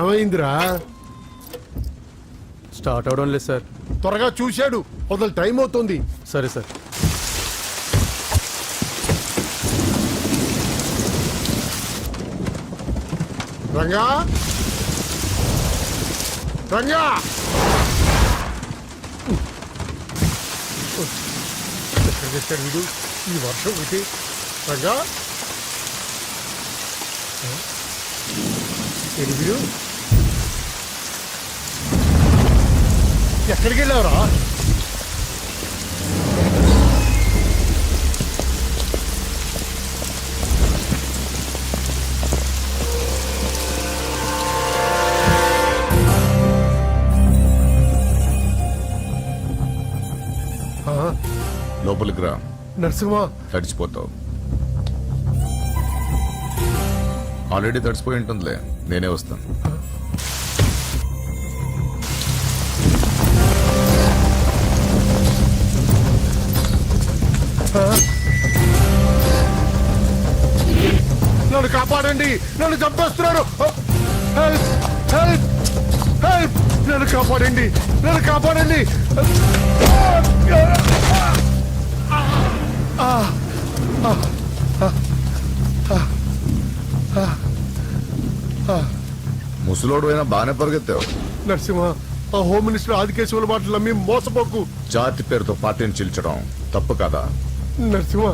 ఏమైందిరా? స్టార్ట్ అవడం లేదు సార్. త్వరగా చూశాడు, వదలు, టైం అవుతుంది. సరే సార్. రంగా, రంగా, ఎక్కడ చేశాడు వీడు ఈ వర్షం ఒకటి? రంగా, వీడు ఎక్కడికి వెళ్ళావురా? లోపలికి రా. నరసింహ, తడిచిపోతావు. ఆల్రెడీ తడిసిపోయి ఉంటుందిలే, నేనే వస్తాను. నన్ను కాపాడండి, నన్ను చంపేస్తున్నారు. హెల్ప్, హెల్ప్, హెల్ప్, నన్ను కాపాడండి, నన్ను కాపాడండి. ముసలోడు అయినా బాగానే పరిగెత్తావు. నరసింహ, ఆ హోమ్ మినిస్టర్ ఆదికేశవుల మాటలు నమ్మి మోసపోకు. జాతి పేరుతో పార్టీని చీల్చడం తప్పు కదా? నరసింహ,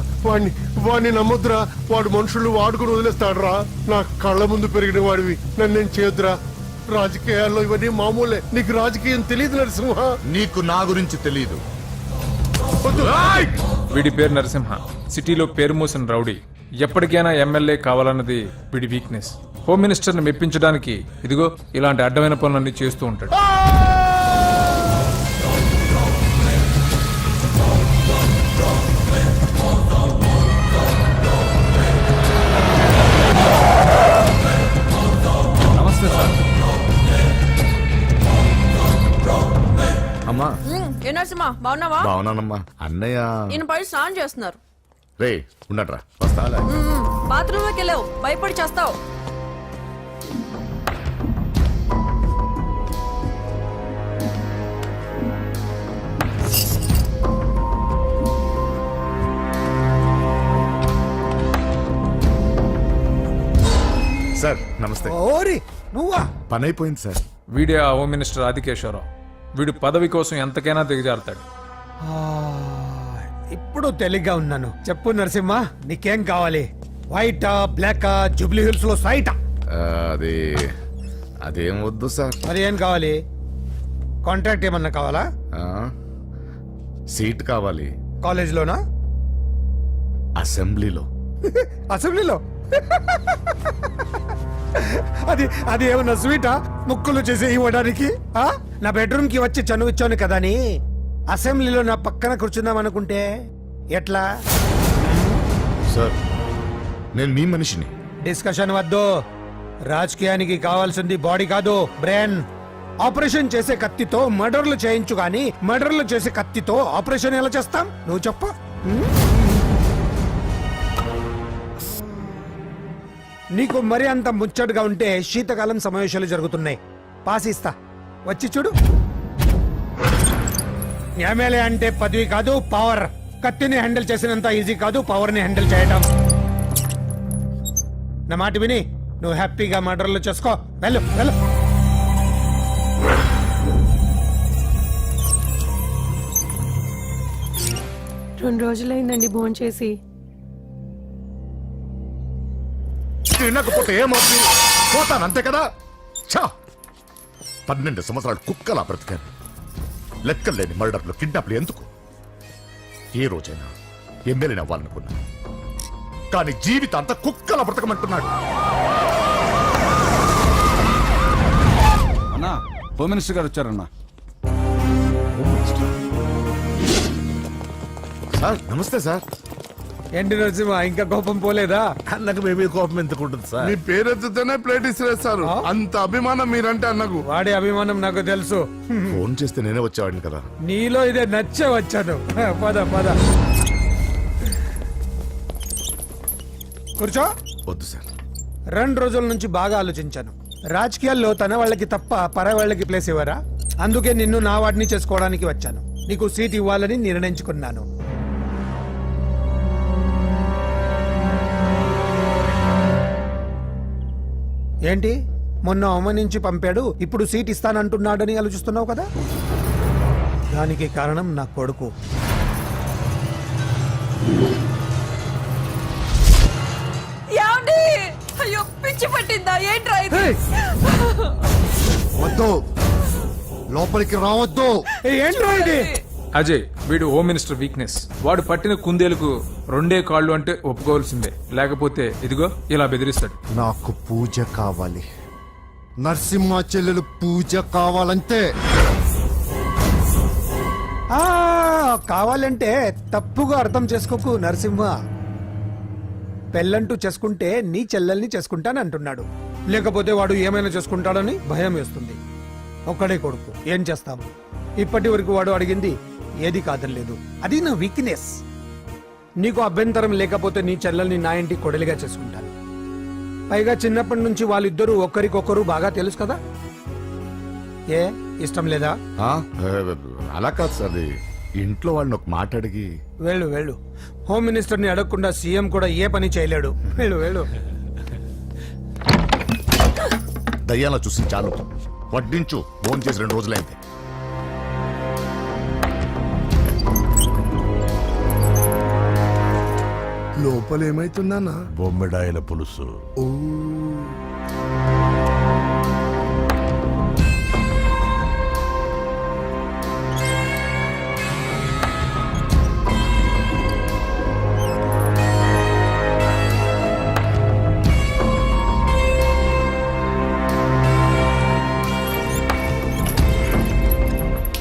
వాడిని నమ్మొద్దురా. వాడు మనుషులు వాడుకుని వదిలేస్తాడురా. నా కళ్ళ ముందు పెరిగిన వాడివి, నన్ను నేను చేయొద్దురా. రాజకీయాల్లో ఇవన్నీ మామూలే. నీకు రాజకీయం తెలియదు నరసింహ. నీకు నా గురించి తెలియదు. వీడి పేరు నరసింహ, సిటీలో పేరు మోసిన రౌడీ. ఎప్పటికైనా ఎమ్మెల్యే కావాలన్నది వీడి వీక్నెస్. హోమ్ మినిస్టర్ని మెప్పించడానికి ఇదిగో ఇలాంటి అడ్డమైన పనులన్నీ చేస్తూ ఉంటాడు. నమస్తే సార్. అమ్మా. ఏ నరసింహ, బాగున్నావా? బాగున్నానమ్మా. అన్నయ్య ఈయన పడి స్నానం చేస్తున్నారు. రే ఉండట్రా, వస్తాలే. బాత్రూంలోకి వెళ్ళావు, భయపడి చేస్తావు. సార్ నమస్తే. ఓరి నువ్వా? పని అయిపోయింది సార్. వీడే ఆ హోమ్ మినిస్టర్ ఆదికేశ్వరరావు. వీడు పదవి కోసం ఎంతకైనా దిగజారుతాడు. ఇప్పుడు తెలిగ్గా ఉన్నాను. చెప్పు నరసింహ, నీకేం కావాలి? వైటా, బ్లాకా, జూబ్లీ హిల్స్ లో సైటా? అది అదేం వద్దు సార్. మరి ఏం కావాలి? కాంట్రాక్ట్ ఏమన్నా కావాలా? సీట్ కావాలి. కాలేజ్ లోనా? అసెంబ్లీలో. అసెంబ్లీలో? అది అది ఏమన్నా స్వీటా? ముక్కులు చేసి ఇవ్వడానికి? నా బెడ్రూమ్ కి వచ్చి చనువిచ్చాను కదా అని అసెంబ్లీలో నా పక్కన కూర్చుందాం అనుకుంటే ఎట్లా? సార్ నేను మీ మనిషిని. డిస్కషన్ వద్దు. రాజకీయానికి కావాల్సింది బాడీ కాదు, బ్రెయిన్. ఆపరేషన్ చేసే కత్తితో మర్డర్లు చేయించు గాని మర్డర్లు చేసే కత్తితో ఆపరేషన్ ఎలా చేస్తాం? నువ్వు చెప్పు. నీకు మరి అంత ముచ్చటగా ఉంటే శీతకాలం సమావేశాలు జరుగుతున్నాయి, పాసిస్తా, వచ్చి చూడు. ఎమ్మెల్యే అంటే పదవి కాదు, పవర్. కత్తిని హ్యాండిల్ చేసినంత ఈజీ కాదు పవర్ ని హ్యాండిల్ చేయడం. నా మాట విని నువ్వు హ్యాపీగా మర్డర్లు చేసుకో. వెళ్ళు వెళ్ళు. రెండు రోజులైందండి భోంచేసి. తినకపోతే ఏమవుతుంది? పోతాను అంతే కదా. 12 సంవత్సరాలు కుక్కలా బ్రతికాను. లెక్కలేని మర్డర్లు, కిడ్నాప్లు ఎందుకు? ఏ రోజైనా ఎమ్మెల్యేని అవ్వాలనుకున్నా, కానీ జీవితాంతా కుక్కలా బ్రతకమంటున్నాడు. అన్నా, హోమ్ మినిస్టర్ గారు వచ్చారన్నా. సార్ నమస్తే సార్. ఏంటి నరసింహ ఇంకా కోపం పోలేదా? అన్నకు మేబీ కోపం ఎందుకు ఉంటుంది సార్? మీ పేరెత్తితేనే ప్లేట్ ఇసిరేస్తారు. ఆ? అంత అభిమానం మీరంటే అన్నకు. వాడి అభిమానం నాకు తెలుసు. ఫోన్ చేస్తే నేనే వచ్చేవాడిని కదా. నీలో ఇదే నచ్చే వచ్చాను. పద పద కూర్చో. వద్దు సార్. 2 రోజుల నుంచి బాగా ఆలోచించాను. రాజకీయాల్లో తన వాళ్ళకి తప్ప పర వాళ్ళకి ప్లేస్ ఇవ్వరా? అందుకే నిన్ను నా వాడిని చేసుకోవడానికి వచ్చాను. నీకు సీట్ ఇవ్వాలని నిర్ణయించుకున్నాను. ఏంటి మొన్న అవమానించి పంపాడు, ఇప్పుడు సీట్ ఇస్తానంటున్నాడని ఆలోచిస్తున్నావు కదా? దానికి కారణం నా కొడుకు. ఏమండి? అయ్యో పిచ్చి పట్టిందా ఏంట్రా ఇది? వద్దు, లోపలికి రావద్దు. ఏంట్రా ఇది? అజయ్ వీడు హోమ్ మినిస్టర్ వీక్నెస్. వాడు పట్టిన కుందేలకు 2 కాళ్ళు అంటే ఒప్పుకోవాల్సిందే, లేకపోతే ఇదిగో ఇలా బెదిరిస్తాడు. నాకు పూజ కావాలి, నరసింహ చెల్లెలు పూజ కావాలంతే. ఆ కావాలంటే తప్పుగా అర్థం చేసుకోకు నరసింహ. పెళ్ళంటూ చేసుకుంటే నీ చెల్లెల్ని చేసుకుంటానంటున్నాడు. లేకపోతే వాడు ఏమైనా చేసుకుంటాడని భయం వేస్తుంది. ఒక్కడే కొడుకు, ఏం చేస్తాం? ఇప్పటి వరకు వాడు అడిగింది ఏది కాదనలేదు. అది నా వీక్నెస్. నీకు అభ్యంతరం లేకపోతే నీ చెల్లెల్ని నా ఇంటి కొడలిగా చేసుకుంటాను. పైగా చిన్నప్పటి నుంచి వాళ్ళిద్దరూ ఒకరికొకరు బాగా తెలుసు కదా. ఏ ఇష్టం లేదా? ఆ? అలా కాదు సార్. అది ఇంట్లో వాళ్ళని ఒక మాట అడిగి. వెళ్ళు వెళ్ళు. హోమ్ మినిస్టర్ని అడగకుండా సీఎం కూడా ఏ పని చేయలేడు. వెళ్ళు వెళ్ళు. దయ్యాల చూసి చాలు. వడ్డించు. ఫోన్ చేసి 2 రోజులైంది. లోపల ఏమైతుందన్నా? బొమ్మిడాయల పులుసు.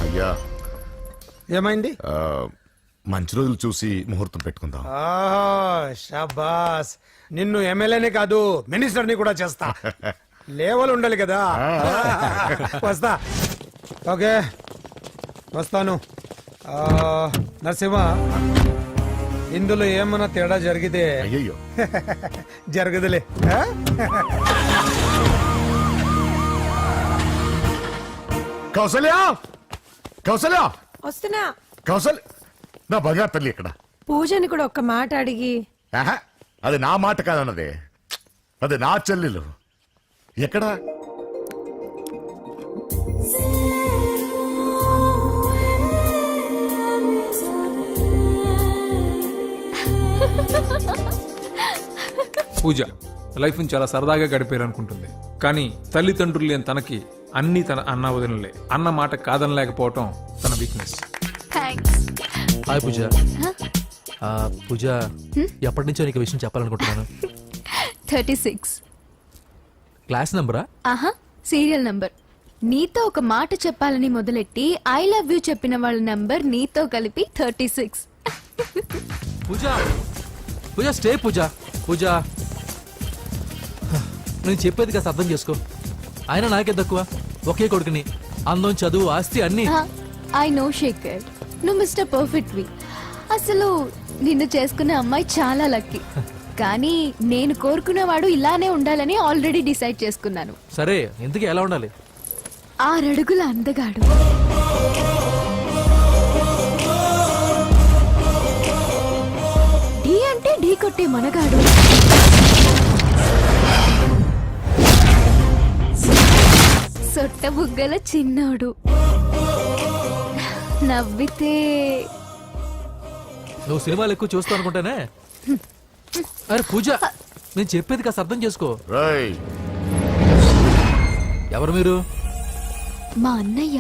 అయ్యా, ఏమైంది? మంచి రోజులు చూసి ముహూర్తం పెట్టుకుందాం. షాబాస్. నిన్ను ఎమ్మెల్యేనే కాదు మినిస్టర్ని కూడా చేస్తా. లేవల్ ఉండాలి కదా. వస్తా. ఓకే వస్తాను. నరసింహ, ఇందులో ఏమన్నా తేడా జరిగితే అయ్యయ్యో, జరగదులే. కౌసల్యా, కౌసల్యా, వస్తున్నా. కౌసల్, నా బంగారు తల్లి ఇక్కడ. పూజని కూడా ఒక్క మాట అడిగి. ఆహా, అది నా మాట కాదన్నదే, అది నా చెల్లెలు. ఎక్కడా? పూజ లైఫ్ని చాలా సరదాగా గడిపారనుకుంటుంది, కానీ తల్లిదండ్రులు లేని తనకి అన్ని తన అన్న వదినలే. అన్న మాట కాదనలేకపోవటం తన వీక్నెస్. థ్యాంక్స్. హాయ్ పూజ. పూజ, ఎప్పటి నుంచో నీకు విషయం చెప్పాలనుకుంటున్నాను. 36. క్లాస్ నంబరా? ఆహా, సీరియల్ నంబర్. నీతో ఒక మాట చెప్పాలని మొదలెట్టి ఐ లవ్ యూ చెప్పిన వాళ్ళ నంబర్ నీతో కలిపి 36. పూజ, పూజ స్టే. పూజ, పూజ నేను చెప్పేది కాస్త అర్థం చేసుకో. ఆయన నాకే తక్కువ, ఒకే కొడుకుని. అందం, చదువు, ఆస్తి అన్ని. ఐ నో శేఖర్, నువ్వు మిస్టర్ పర్ఫెక్ట్ వి. అసలు నిన్ను చేసుకున్న అమ్మాయి చాలా లక్కీ. కానీ నేను కోరుకున్నవాడు ఇలానే ఉండాలని ఆల్రెడీ డిసైడ్ చేసుకున్నాను. సరే, ఎందుకు ఎలా ఉండాలి? 6 అడుగుల అందగాడు, ఢీ అంటే ఢీ కొట్టే మనగాడు, సొట్ట బుగ్గల చిన్నోడు, నవ్వితే నువ్వు సినిమాలు ఎక్కువ చూస్తావు అనుకుంటానే. అరే పూజ, నేను చెప్పేది కాస్త అర్థం చేసుకో. రేయ్, ఎవరు మీరు? మా అన్నయ్య.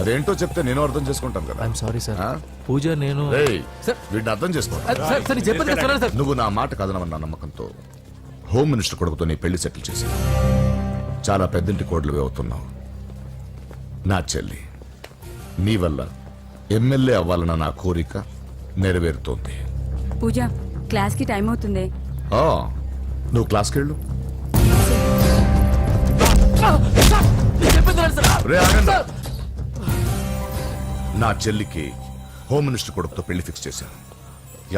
అదేంటో చెప్తే నేను అర్థం చేసుకుంటాను కదా. I'm sorry sir. ఆ? పూజ నేను రేయ్, సార్, వీడిని అర్థం చేసుకో. సార్, సార్, నేను చెప్పేది కాస్త వినండి సార్. నువ్వు నా మాట కాదనమన్న నమ్మకంతో హోమ్ మినిస్టర్ కొడుకుతో నీ పెళ్లి సెటిల్ చేసి చాలా పెద్దింటి కోడలు అవుతున్నావు. నా చెల్లి, నీ వల్ల ఎమ్మెల్యే అవ్వాలన్న నా కోరిక నెరవేరుతోంది. పూజ క్లాస్ కి టైం అవుతుంది. ఆ, నువ్వు క్లాస్కి వెళ్ళు. రే, ఆగండి. నా చెల్లికి హోమ్ మినిస్టర్ కొడుకుతో పెళ్లి ఫిక్స్ చేశాను.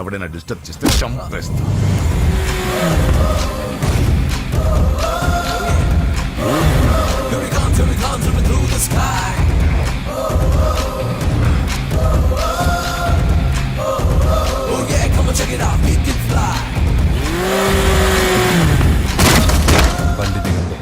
ఎవడైనా డిస్టర్బ్ చేస్తే చంపేస్తా. బండి దిగండి.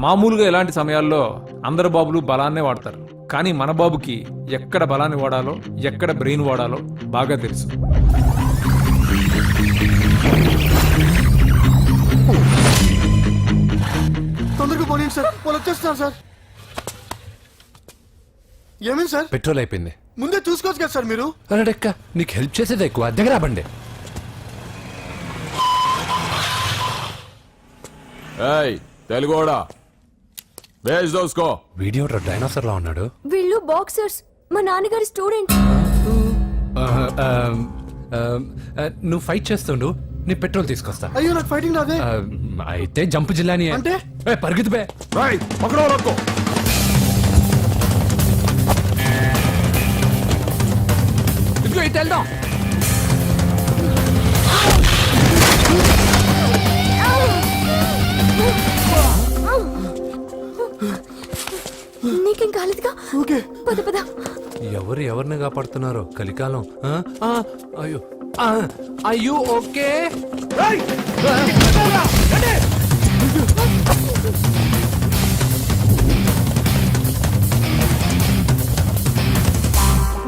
మామూలుగా ఇలాంటి సమయాల్లో అందరు బాబులు బలాన్నే వాడతారు, కానీ మన బాబుకి ఎక్కడ బలాన్ని వాడాలో ఎక్కడ బ్రెయిన్ వాడాలో బాగా తెలుసు. తొందరగా పోనీ సార్, వాళ్ళు వచ్చేస్తున్నారు సార్. ఏమేం సార్? పెట్రోల్ అయిపోయింది. ముందే చూసుకోవచ్చు కదా సార్ మీరు. అరెడెక్క, నీకు హెల్ప్ చేసేది ఎక్కువ, దగ్గర బండి. తెలుగోడా వేజ్ దోసుకో. వీడియో డైనోసర్ లా ఉన్నాడు. వీళ్ళు బాక్సర్స్, మా నాన్నగారి స్టూడెంట్. నువ్వు ఫైట్ చేస్తుండు, నీ పెట్రోల్ తీసుకొస్తా. అయ్యో నాకు ఫైటింగ్ రాదే. అయితే జంప్ జిల్లాని అంటే? పరిగెత్తు బే. పక్కడో రక్కో. ఇదిగో ఇటు వెళ్దాం. నీకేం కాలేదుగా? ఓకే. పద పద. ఎవరు ఎవరిని కాపాడుతున్నారో కలికాలం. అయ్యో అయ్యో ఓకే.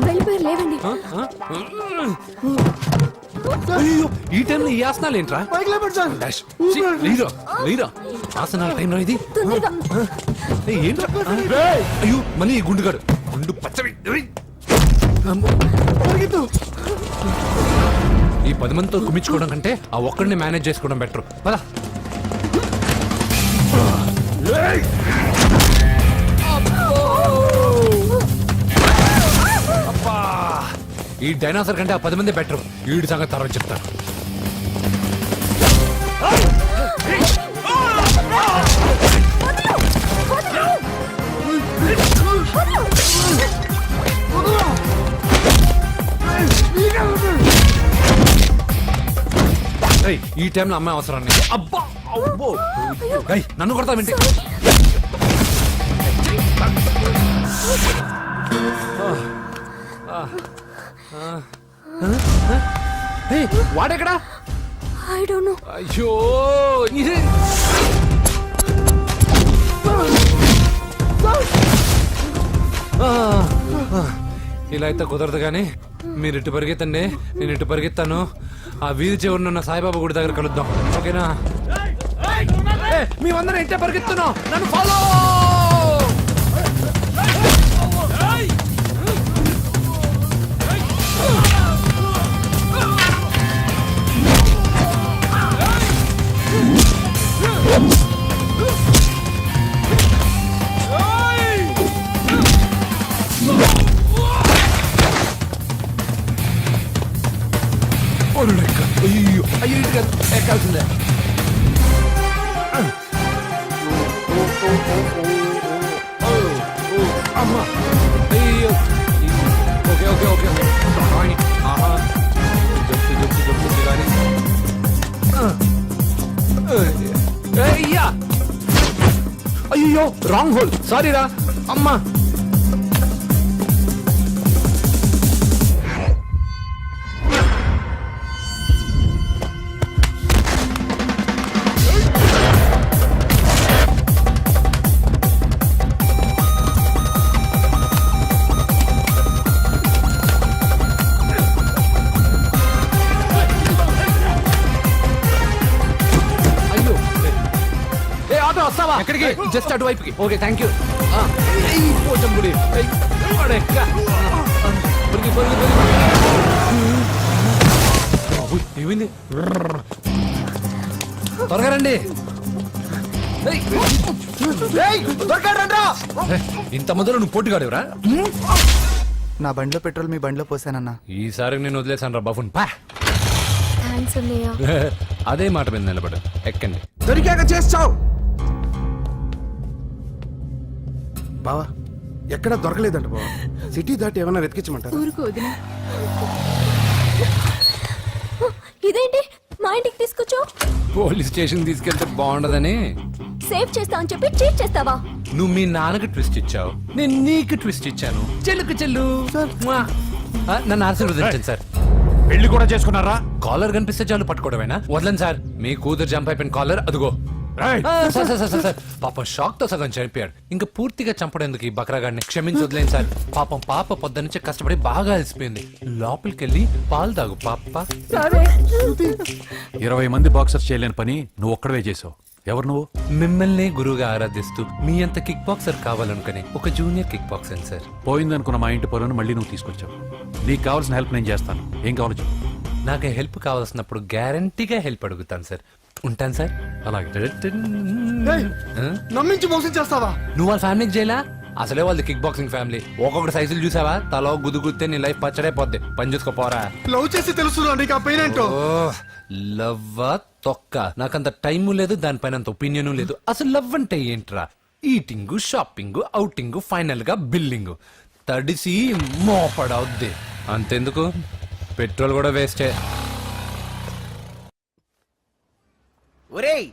వెళ్ళిపోయారు, లేవండి. అయ్యో ఈ టైంలో ఈ ఆసనాలు ఏంట్రా? పైకి లేపండి సార్. డాష్. ఛీ, లేరా లేరా ఆసనాల టైంలో ఇది తొందరగా. ఏయ్, ఏంట్రా? అయ్యో మళ్ళీ ఈ గుండుగాడు గుండు పచ్చవి. పరిగెత్తు. ఈ 10 మందితో కుమ్మించుకోవడం కంటే ఆ ఒక్కడిని మేనేజ్ చేసుకోవడం బెటర్. పదా. ఈ డైనాసర్ కంటే ఆ 10 మంది బెటర్. వీడి సంగతి తర్వాత చెప్తాను. ఏయ్, ఈ టైంలో అమ్మాయి అవసరం నీకు. అబ్బా అబ్బో. ఏయ్, నన్ను కొడతావేంటి? ఏయ్, వాడెక్కడా? I don't know. అయ్యో ఇది ఇలా అయితే కుదరదు కానీ మీరు ఇటు పరిగెత్తండి, నేను ఇటు పరిగెత్తాను. ఆ వీధి చివరిన ఉన్న సాయిబాబా గుడి దగ్గర కలుద్దాం, ఓకేనా? మేమందరం ఇంటే పరిగెత్తున్నాం, నన్ను ఫాలో. No! ఎక్కాల్సిందే. అమ్మా అయ్యో ఓకే ఓకే ఓకే ఆహా జప్తు కానీ అయ్యా అయ్యో రాంగ్ హోల్ సారీ రా అమ్మా. ఎక్కడికి జస్ట్ అటువైపుకి ఓకే థ్యాంక్ యూ. పోచంపుడి ఏమైంది త్వరగా రండి. ఇంత మందిలో నువ్వు పోటీగాడేవరా? నా బండిలో పెట్రోల్ మీ బండిలో పోసానన్నా. ఈసారి నేను వదిలేసాను రా బాబున్ పా. థ్యాంక్స్ అన్నయ్య. అదే మాట మీద నిలబడు ఎక్కండి. దొరికాక చేస్తావు బావా. ఎక్కడ దొరకలేదంట బావా. సిటీ దాటి ఏమన్నా వెతికించమంటారా? ఊరుకు వదిన. ఇదేంటి మా ఇంటికి తీసుకొచ్చావు? పోలీస్ స్టేషన్ తీసుకెళ్తే బాగుండదని. సేవ్ చేస్తా అని చెప్పి చీట్ చేస్తావా? నువ్వు మీ నాన్నకి ట్విస్ట్ ఇచ్చావు, నేను నీకు ట్విస్ట్ ఇచ్చాను. చెల్లుకు చెల్లు నన్ను ఆశీర్వదించండి సార్. పెళ్లి కూడా చేసుకున్నారా? కాలర్ కనిపిస్తే చాలు పట్టుకోవడమేనా? వదలండి సార్. మీ కూతురు జంప్ అయిపోయిన కాలర్ అదిగో. సార్ పాపం షాక్ తో సగం చనిపోయాడు. ఇంకా పూర్తిగా చంపడేందుకు ఈ బక్రాగాడిని క్షమించి వదిలేండి సార్. పాపం పాప పొద్దున్నుంచి కష్టపడి బాగా అలసిపోయింది. లోపలికెళ్ళి పాలు తాగు పాప. 20 మంది బాక్సర్స్ చేయలేని పని నువ్వు ఒక్కడవే చేసావు. ఎవరు నువ్వు? మిమ్మల్ని గురువుగా ఆరాధిస్తూ మీ అంత కిక్ బాక్సర్ కావాలనుకుని ఒక జూనియర్ కిక్ బాక్సర్ సార్. పోయిందనుకున్న మా ఇంటి పొలను మళ్ళీ నువ్వు తీసుకొచ్చావు. నీకు కావాల్సిన హెల్ప్ నేను చేస్తాను. ఏం కావాలో చెప్పు. నాకు హెల్ప్ కావాల్సినప్పుడు గ్యారంటీగా హెల్ప్ అడుగుతాను సార్. ఉంటాను సార్. అలాగే. నమ్మించి మోసం చేస్తావా? నువ్వు వాళ్ళ ఫ్యామిలీకి చేయలా? అసలే వాళ్ళది కిక్ బాక్సింగ్ ఫ్యామిలీ. ఒక్కొక్కటి సైజులు చూసావా? తల గుద్దుగుద్దే నీ లైఫ్ పచ్చడైపోద్ది. పని చూసుకోపోరా. లవ్ చేసి తెలుసు నీకు ఆ పెయిన్ ఏంటో. లవ్వా తొక్క. నాకంత టైము లేదు, దానిపైన అంత ఒపీనియన్ లేదు. అసలు లవ్ అంటే ఏంట్రా? ఈటింగ్, షాపింగ్, ఔటింగ్, ఫైనల్ గా బిల్డింగ్. తడిసి మోపడవుద్ది. అంతెందుకు పెట్రోల్ కూడా వేస్టే. ఒరేయ్,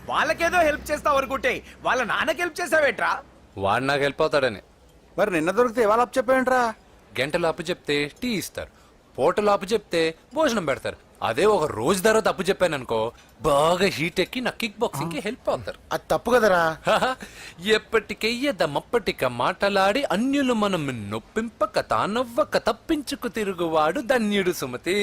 వాళ్ళకేదో హెల్ప్ చేస్తావు అనుకుంటే వాళ్ళ నాన్నకి హెల్ప్ చేసావేట్రా? వాడు నాకు హెల్ప్ అవుతాడని. మరి నిన్న దొరికితే ఇవాళ అప్పు చెప్పేంట్రా? గంటలు అప్పు చెప్తే టీ ఇస్తారు, పూటలు అప్పు చెప్తే భోజనం పెడతారు. అదే ఒక రోజు తర్వాత అప్పు చెప్పాను అనుకో, బాగా హీట్ ఎక్కి నా కిక్ బాక్సింగ్ కి హెల్ప్ అవుతారు. అది తప్పు కదరా. ఎప్పటికెయ్యదమప్పటిక మాటలాడి అన్యులు మనం నొప్పింపక తానవ్వక తప్పించుకు తిరుగువాడు ధన్యుడు సుమతి.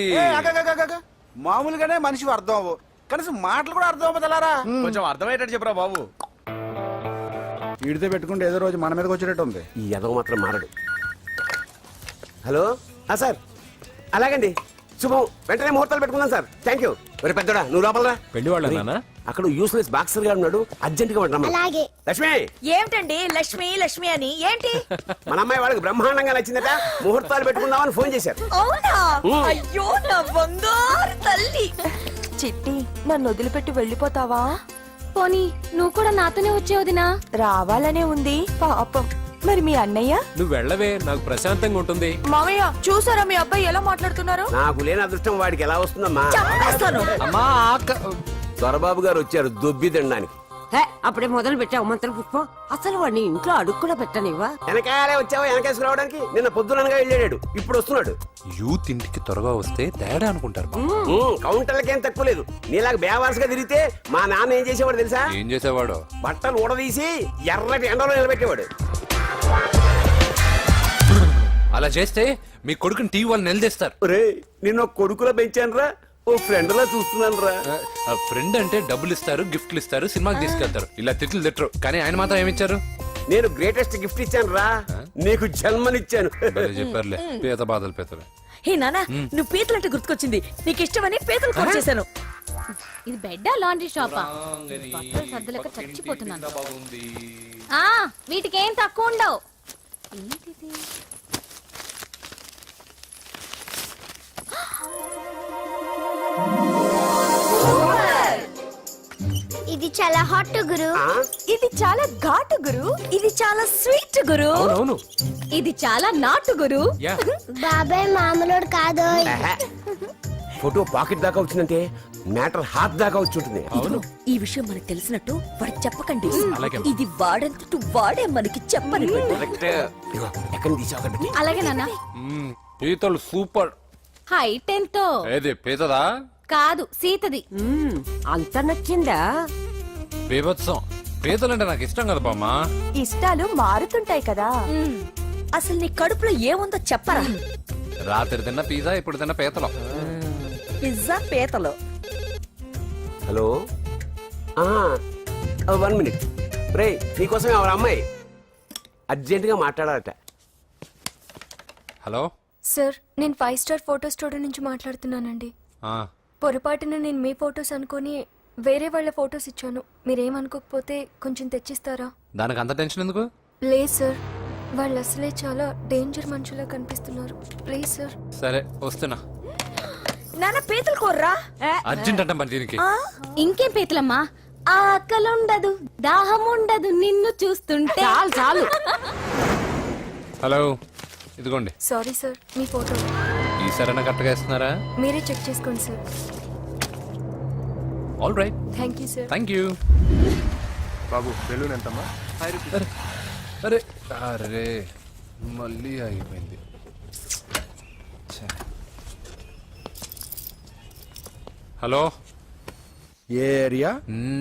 మామూలుగానే మనిషి అర్థం అవ్వు, కనీసం మాటలు కూడా అర్థం అవ్వదలారా. కొంచెం అర్థమయ్యేటట్టు చెప్పరా బాబు. వీడితో పెట్టుకుంటే ఏదో రోజు మన మీదకి వచ్చేటట్టు ఉంది. ఈ ఎదవ మాత్రం మారడు. హలో సార్, అలాగండి, శుభం. వెంటనే ముహూర్తాలు పెట్టుకుందాం సార్. Thank you. మరి పెద్దోడా నువ్వు లోపలరా. పెళ్లి వాళ్ళ అక్కడ యూస్లెస్ బాక్సర్ గా ఉన్నాడు, అర్జెంట్ గా ఉంటాం. లక్ష్మి. ఏమిటండి లక్ష్మి లక్ష్మి అని ఏంటి? మన అమ్మాయి వాళ్ళకి బ్రహ్మాండంగా నచ్చిందట, ముహూర్తాలు పెట్టుకుందామని ఫోన్ చేశారు. అవునా? అయ్యో నా బంగారు తల్లి. చిట్టి, నన్ను వదిలిపెట్టి వెళ్ళిపోతావా? పోనీ నువ్వు కూడా నాతోనే వచ్చేవదినా? రావాలనే ఉంది పాపం. మరి మీ అన్నయ్య? నువ్వు వెళ్ళవే, నాకు ప్రశాంతంగా ఉంటుంది. మామయ్య చూసారా మీ అబ్బాయి ఎలా మాట్లాడుతున్నారు? నాకు లేని అదృష్టం వాడికి ఎలా వస్తుందమ్మా? చంపేస్తాను. అమ్మా దొరబాబు గారు వచ్చారు దొబ్బి తినడానికి. అప్పుడే మొదలు పెట్టావు మంత్ర పుష్పం. అసలు వాడిని ఇంట్లో అడుగు కూడా పెట్టనివ్వా? వెనకాలే వచ్చావా వెనకేసుకు రావడానికి? నిన్న పొద్దుననగా వెళ్ళాడు, ఇప్పుడు వస్తున్నాడు. యూత్ ఇంటికి త్వరగా వస్తే తేడా అనుకుంటారు. కౌంటర్లకేం తక్కువ లేదు. నీలాగా బేవారసుగా తిరిగితే మా నాన్న ఏం చేసేవాడు తెలుసా? ఏం చేసేవాడు? బట్టలు ఊడదీసి ఎర్రటి ఎండలో నిలబెట్టేవాడు. అలా చేస్తే మీ కొడుకుని టీవీ వాళ్ళు నిలదీస్తారు. రే, నిన్న కొడుకులో పెంచాను రా, ఓ ఫ్రెండ్ లా చూస్తున్నాను రా. ఫ్రెండ్ అంటే డబ్బులు ఇస్తారు, గిఫ్ట్లు ఇస్తారు, సినిమాకి తీసుకెళ్తారు. ఇలా తిట్లు తిట్టరు. కానీ ఆయన మాత్రం ఏమిచ్చారు? నేను గ్రేటెస్ట్ గిఫ్ట్ ఇచ్చాను రా, నీకు జన్మనిచ్చాను. చెప్పారులే, పీత బాధలు పీతలు. హే నానా, నువ్వు పీతలంటే గుర్తుకొచ్చింది. నీకు ఇష్టమని పీతలు కాల్ చేశాను. ఇది బెడ్డా లాండ్రీ షాపా? బట్టలు సర్దలేక చచ్చిపోతున్నాను. వీటికేం తక్కువ ఉండవు. ఏంటిది? చాలా హాట్ గురు ఇది చాలా ఘాటు గురు ఇది చాలా స్వీట్ గురు అవునవును ఇది చాలా నాటు గురు యా బాబాయ్ మామూలుడు కాదు ఫోటో పాకెట్ దాకా వచ్చిందంటే మ్యాటర్ హాత్ దాకా వచ్చి ఉంటుంది. ఈ విషయం మనకు తెలిసినట్టు వాడికి చెప్పకండి అలాగే. ఇది వాడంతట వాడే మనకి చెప్పని కరెక్ట్. ఇదిగో, ఎక్కడ తీసావు అలాగే నాన్న పీతలు సూపర్ హైట్ ఎంతో ఏది పీతదా కాదు సీతది అంత నచ్చిందా బీభత్సం పీతలంటే నాకు ఇష్టం కదా బామ్మ ఇష్టాలు మారుతుంటాయి కదా అసలు నీ కడుపులో ఏముందో చెప్పరా రాత్రి తిన్న పిజ్జా ఇప్పుడు తిన్న పీతలు పిజ్జా పీతలు హలో 1 మినిట్ రే నీకోసమే ఎవరు అమ్మాయి అర్జెంటుగా మాట్లాడాలట. హలో సార్ నేను 5 స్టార్ ఫోటో స్టూడియో నుంచి మాట్లాడుతున్నానండి. ఆ, పొరపాటున నేను మీ ఫోటోస్ అనుకొని వేరే వాళ్ళ ఫోటోస్ ఇచ్చాను. మీరేమనుకోకపోతే కొంచెం తెచ్చిస్తారా? దానికి అంత టెన్షన్ ఎందుకు లేదు సార్, వాళ్ళు అసలే చాలా డేంజర్ మనుషులా కనిపిస్తున్నారు. Please sir. సరే వస్తున్నా నాన్న పీతలు కోర్రా అర్జెంట్ అంట మరి దీనికి ఇంకేం పీతలమ్మా ఆకలి ఉండదు దాహం ఉండదు నిన్ను చూస్తుంటే చాలు చాలు హలో ఇదిగోండి సారీ సార్, మీ ఫోటో ఈసారైనా కరెక్ట్గా ఇస్తున్నారా మీరే చెక్ చేసుకోండి sir. All right thank you sir. Thank you Babu balloon ఎంతమ్మా? అరే అరే మళ్ళీ ఆగిపోయింది ఛే. హలో ఏ ఏరియా?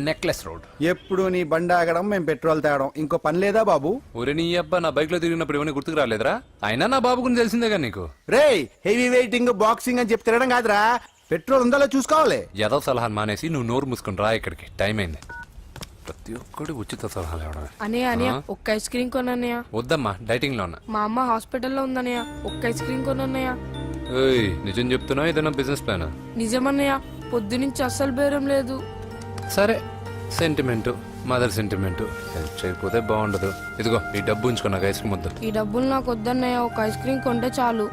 నెక్లెస్ రోడ్ ఎప్పుడు నీ బండి ఆగడం మేము పెట్రోల్ తేవడం ఇంకో పని లేదా బాబు? ఒరే నీ అబ్బా నా బైక్ లో తిరిగినప్పుడు ఏమైనా గుర్తుకు రాలేదురా అయినా నా బాబు గురించి తెలిసిందేగా నీకు రేయ్ హెవీ వెయిటింగ్ బాక్సింగ్ అని చెప్పి తిరగడం కాదురా, పెట్రోల్ ఉందో చూసుకోవాలి. ఏదో సలహా మానేసి నువ్వు నోరు మూసుకుని రా ఇక్కడికి టైం అయింది. ప్రతి ఒక్కడు ఉచిత సలహాలు ఇవ్వడమే. అనయ్య ఆ? ఒక్క ఐస్ క్రీమ్ కొనన్నయ్య. వద్దమ్మా డైటింగ్ లో ఉన్నా. మా అమ్మ హాస్పిటల్లో ఉందన్నయ్య, ఒక్క ఐస్ క్రీమ్ కొనన్నయ్య. ఏయ్ నిజం చెప్తున్నావు ఏదైనా బిజినెస్ ప్లాన్? నిజమన్నయ్య, పొద్దునుంచి అస్సలు బేరం లేదు. సరే సెంటిమెంట్ మదర్ సెంటిమెంట్ హెల్ప్ చేయకపోతే బాగుండదు. ఇదిగో ఈ డబ్బు ఉంచుకో నాకు ఐస్ క్రీమ్ వద్దు. ఈ డబ్బులు నాకు వద్దన్నయ్య, ఒక ఐస్ క్రీమ్ కొంటే చాలు.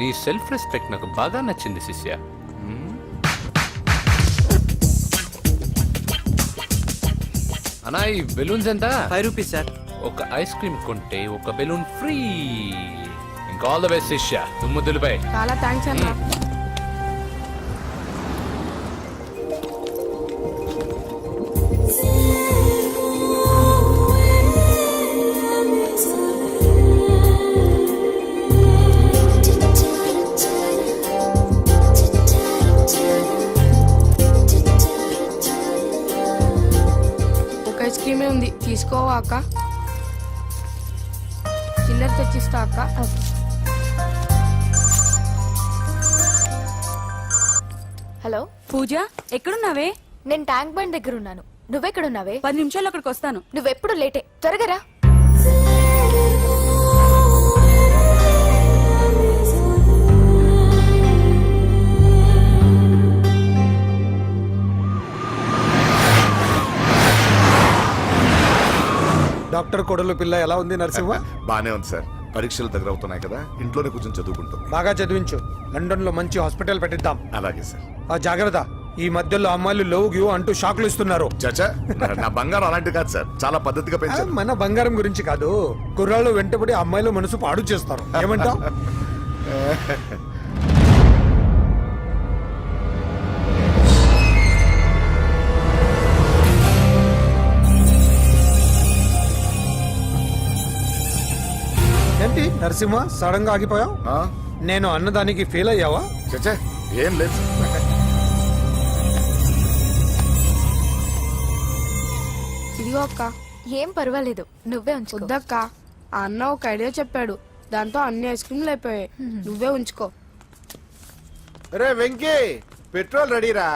నీ సెల్ఫ్ రెస్పెక్ట్ నాకు బాగా నచ్చింది శిష్య. అన్నా ఈ బెలూన్స్ ఎంత? 5 రూపీస్ సార్. ఒక ఐస్ క్రీమ్ కొంటే ఒక బెలూన్ ఫ్రీ. ఇంకా ఆల్ ద బెస్ట్ శిష్య, తుమ్ము దులిపై. చాలా థ్యాంక్స్ అన్న. ఒక ఐస్ క్రీమే ఉంది, తీసుకోవా అక్క? చిల్లర తెచ్చిస్తా అక్క. హలో పూజ ఎక్కడున్నావే? నేను ట్యాంక్ బండ్ దగ్గర ఉన్నాను. నువ్వెక్కడున్నావే? 10 నిమిషాలు అక్కడికి వస్తాను. నువ్వెప్పుడు లేటే, త్వరగా రా. డాక్టర్ కొడలు పిల్ల ఎలా ఉంది నరసింహ? బానే ఉంది సార్. పరీక్షలు దగ్గర అవుతున్నాయి కదా, ఇంట్లోనే కూర్చొని చదువుకుంటుంది. బాగా చదివించు. లండన్ లో మంచి హాస్పిటల్ పెట్టిద్దాం. అలాగే సార్. ఆ జాగ్రత్త, ఈ మధ్యలో అమ్మాయిలు లవ్ గివ్ అంటూ షాక్లు ఇస్తున్నారు. చచ్చా నా బంగారం అలాంటి కాదు సార్, చాలా పద్ధతిగా పెంచారు. మన బంగారం గురించి కాదు, కుర్రాళ్ళు వెంటబడి అమ్మాయిలు మనసు పాడు చేస్తారు. ఏమంటావ్? ఏంటి నరసింహ సడన్ గా ఆగిపోయావు? ఆ? నేను అన్నదానికి ఫీల్ అయ్యావా? చచ్చా ఏం లేదు సార్. ఇదిగో అక్క. ఏం పర్వాలేదు, నువ్వే ఉంచుకో. వద్దక్క, ఆ అన్న ఒక ఐడియా చెప్పాడు, దాంతో అన్ని ఐస్ క్రీమ్లు అయిపోయాయి. నువ్వే ఉంచుకో. రే వెంకీ, పెట్రోల్ రెడీరా.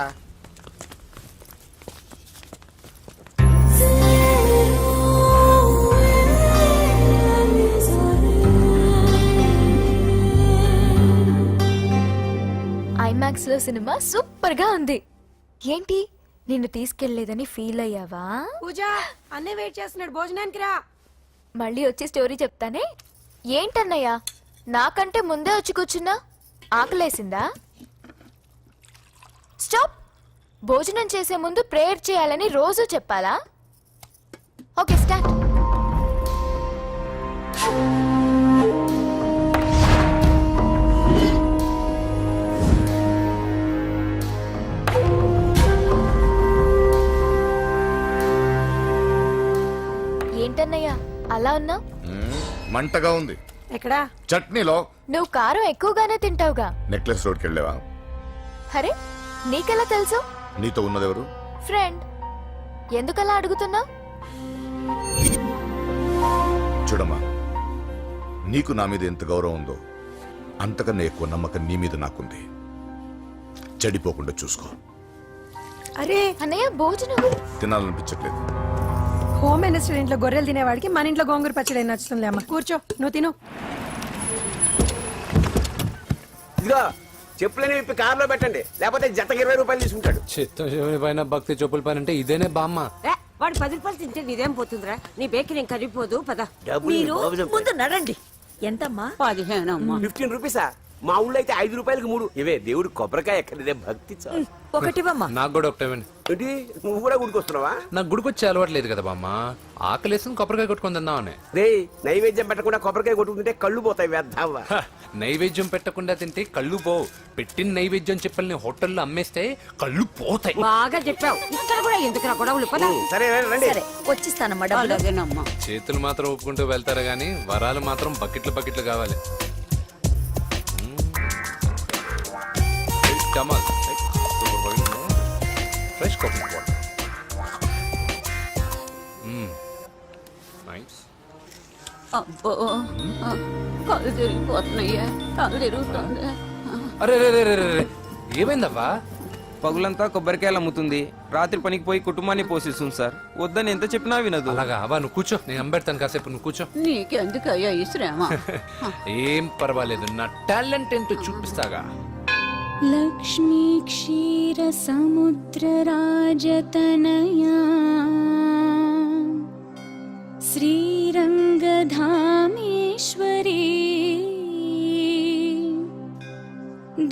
ఐమాక్స్ లో సినిమా సూపర్ గా ఉంది. ఏంటి నిన్ను తీసుకెళ్లేదని ఫీల్ అయ్యావా? పూజ అన్నీ వెయిట్ చేస్తున్నాడు, భోజనానికి రా. మళ్ళీ వచ్చి స్టోరీ చెప్తానే. ఏంటన్నయ్యా, నాకంటే ముందే వచ్చి కూర్చున్నా? ఆకలేసిందా? స్టాప్. భోజనం చేసే ముందు ప్రేయర్ చేయాలని రోజు చెప్పాలా? Okay start. ఏంటన్నయ్యా అలా ఉన్నావు? మంటగా ఉంది. ఎక్కడా? చట్నీలో. నువ్వు కారం ఎక్కువగానే తింటావుగా. నెక్లెస్ రోడ్కి వెళ్ళావా? అరే నీకెలా తెలుసు? నీతో ఉన్నదెవరు? ఫ్రెండ్. ఎందుకలా అడుగుతున్నావు? చూడమ్మా, నీకు నా మీద ఎంత గౌరవం ఉందో అంతకన్నా ఎక్కువ నమ్మకం నీ మీద నాకుంది. చెడిపోకుండా చూసుకో. అరే అన్నయ్య భోజనం. తినాలనిపించట్లేదు. హోమ్ మినిస్టర్ ఇంట్లో గొర్రెలు తినేవాడికి మన ఇంట్లో గోంగూర పచ్చడి నచ్చుతుంది అమ్మ. కూర్చో, నువ్వు తిను. ఇదిగో చెప్పులని విప్పి కారులో పెట్టండి, లేకపోతే జతకి 20 రూపాయలు తీసుకుంటాడు. చిత్తం పైన భక్తి చెప్పుల పైన అంటే ఇదేనే బామ్మ. వాడు 10 రూపాయలు తింటే నీదేం పోతుందిరా? నీ బేకి నేను కరిగిపోదు పద. డబ్బులు మీరు బాబు చెప్పాడు. ముందు నడండి. ఎంతమ్మా? 15 అమ్మా. 15 రూపీసా? మా ఊళ్ళో అయితే 5 రూపాయలకి 3. ఇవే దేవుడు కొబ్బరికాయ ఎక్కడిదే భక్తి చాలు. ఒకటివమ్మా. నాకు కూడా ఒకటే ఇవ్వండి. ఏంటి నువ్వు కూడా గుడికొస్తున్నావా? నాకు గుడికొచ్చే అలవాటు లేదు కదా బామ్మ. ఆకలేసిన కొబ్బరికాయ కొట్టుకొని తిందామని. రే నైవేద్యం పెట్టకుండా కొబ్బరికాయ కొట్టుకుంటే కళ్ళు పోతాయి వేద్దావా. నైవేద్యం పెట్టకుండా తింటే కళ్ళు పోవు. పెట్టిన నైవేద్యం చెప్పల్ని హోటల్లో అమ్మేస్తే కళ్ళు పోతాయి. బాగా చెప్పావు. ఇక్కడ కూడా ఎందుకురా గొడవలు? పద. సరే రండి. సరే వచ్చిస్తానమ్మా డబ్బులు. చేతులు మాత్రం ఒప్పుకుంటూ వెళ్తారు గానీ వరాలు మాత్రం బకెట్లు బకెట్లు కావాలి. కమాల్ ఫ్రెష్ కాఫీ వాటర్. నైస్. అబ్బో కళ్ళు తిరిగిపోతున్నాయ్యా. కళ్ళు తిరుగుతుంది. అరే రే రే రే రే, ఏమైందవ్వా? పగులంతా కొబ్బరికాయలు అమ్ముతుంది. రాత్రి పనికి పోయి కుటుంబాన్ని పోషిస్తుంది సార్. వద్దని ఎంత చెప్పినా వినదు. అలాగా అవ్వా, నువ్వు కూర్చో, నేను అంబెడతాను కాసేపు. నువ్వు కూర్చో. నీకెందుకయ్యా ఈ శ్రమ? ఏం పర్వాలేదు, నా టాలెంట్ ఏంటో చూపిస్తాగా. లక్ష్మీ క్షీర సముద్ర రాజతనయా శ్రీరంగధామేశ్వరీ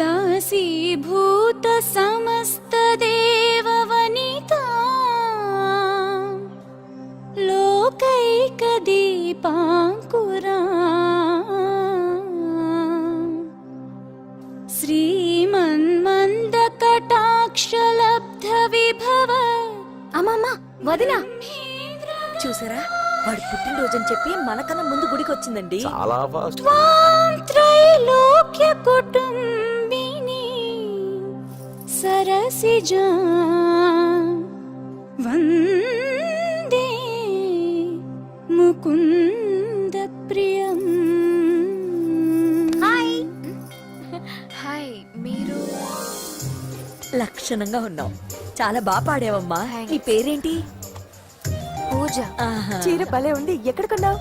దాసీభూత సమస్త దేవవనితా లోకైక దీపాంకురా శ్రీమన్మంద కటాక్షలబ్ధ విభవ. అమ్మమ్మ వదినా చూసారా? వాడు పుట్టినరోజని చెప్పి మనకన్నా ముందు గుడికి వచ్చిందండి. చాలా ఫాస్ట్. త్రైలోక్య కుటుంబిని సరసిజా వందే ముకుంద ప్రియం. హాయ్. హాయ్. మీరు లక్షణంగా ఉన్నావు. చాలా బాగా పాడావమ్మా. నీ పేరేంటి? పూజ. చీర భలే ఉంది. ఎక్కడ కొన్నావు?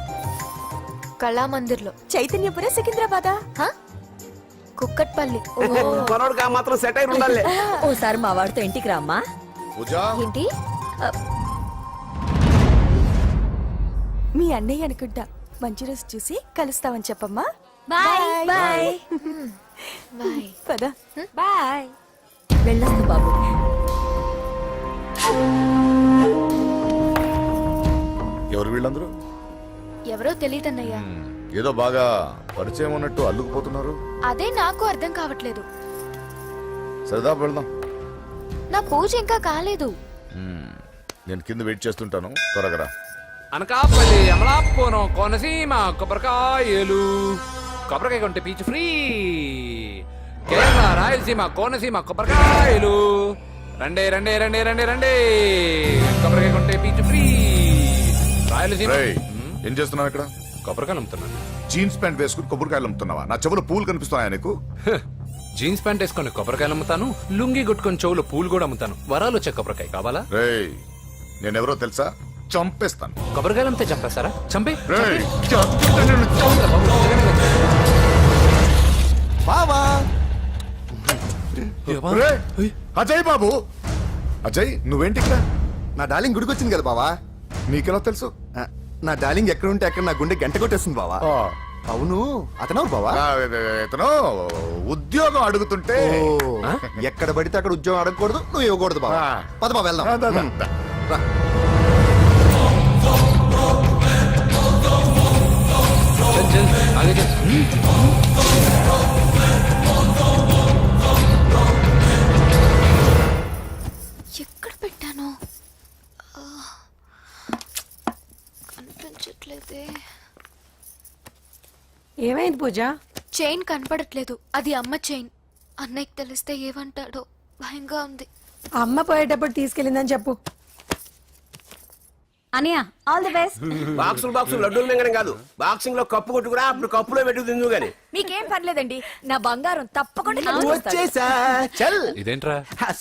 కళామందిర్లో. చైతన్యపుర సికింద్రాబాదా? కుక్కట్పల్లి. కొనోడుగా మాత్రం సెట్ అయి ఉండాలి. ఓసారి మా వాడితో ఇంటికి రామ్మా. పూజా, ఏంటి? మీ అన్నయ్య అనుకుంటా. మంచి రోజు చూసి కలుస్తామని చెప్పమ్మా. బాయ్. బాయ్. బాయ్. పద. బాయ్. వెళ్ళొస్తా బాబు. ఎవరు వీళ్ళందరూ? ఎవరో తెలియదన్నయ్యా. ఏదో బాగా పరిచయం ఉన్నట్టు అల్లుకుపోతున్నారు. అదే నాకు అర్థం కావట్లేదు. సరదా వెళ్దాం. నా పూజ ఇంకా కాలేదు. నేను కింద వెయిట్ చేస్తుంటాను, త్వరగా రా. అనకాపల్లి, అమలాపురం, కోనసీమ కొబ్బరికాయలు. కొబ్బరికాయ కొంటే పీచు ఫ్రీ. కేరళ, రాయలసీమ, కోనసీమ కొబ్బరికాయలు. రండే రండే రండే రండే రండే. కొబ్బరికాయ కొంటే పీచు ఫ్రీ. రాయలసీమ. రేయ్, ఏం చేస్తున్నావు ఇక్కడ? కొబ్బరికాయలు అమ్ముతున్నాను. జీన్స్ ప్యాంట్ వేసుకుని కొబ్బరికాయలు అమ్ముతున్నావా? నా చెవులు పూలు కనిపిస్తున్నాయా నీకు? జీన్స్ ప్యాంట్ వేసుకొని కొబ్బరికాయలు అమ్ముతాను. లుంగి కొట్టుకొని చెవులో పూలు కూడా అమ్ముతాను. వరాలు వచ్చే కొబ్బరికాయ కావాలా? రేయ్, నేనెవరో తెలుసా? చంపేస్తాను. కొబ్బరికాయలు అమ్మితే చంపేస్తారా? చంపే. రేయ్, బావా రేయ్, అజయ్ బాబు. అజయ్, నువ్వేంటి ఇక్కడ? నా డార్లింగ్ గుడికి వచ్చింది కదా బావా. నీకెలా తెలుసు? నా డార్లింగ్ ఎక్కడ ఉంటే అక్కడ నా గుండె గంట కొట్టేస్తుంది బావా. అవును అతను బావా ఇతను ఉద్యోగం అడుగుతుంటే ఎక్కడ పడితే అక్కడ ఉద్యోగం అడగకూడదు నువ్వు ఇవ్వకూడదు బావా పద బావ వెళ్దాం రా. చల్ చల్ ఆగే చల్. ఎక్కడ పెట్టాను కనిపించట్లేదే. ఏమైంది పూజ? చైన్ కనపడట్లేదు. అది అమ్మ చైన్. అన్నయ్యకి తెలిస్తే ఏమంటాడో భయంగా ఉంది. అమ్మ పోయేటప్పుడు తీసుకెళ్ళిందని చెప్పు. అనియా ఆల్ ది బెస్ట్. బాక్సులు లడ్డూలు మింగడం కాదు, బాక్సింగ్ లో కప్పు కొట్టుకురా, అప్పుడు కప్పులో పెట్టుకు తిందు గాని. మీకేం పర్లేదండి, నా బంగారం తప్పకుండా వచ్చేసా చల్. ఇదేంట్రా?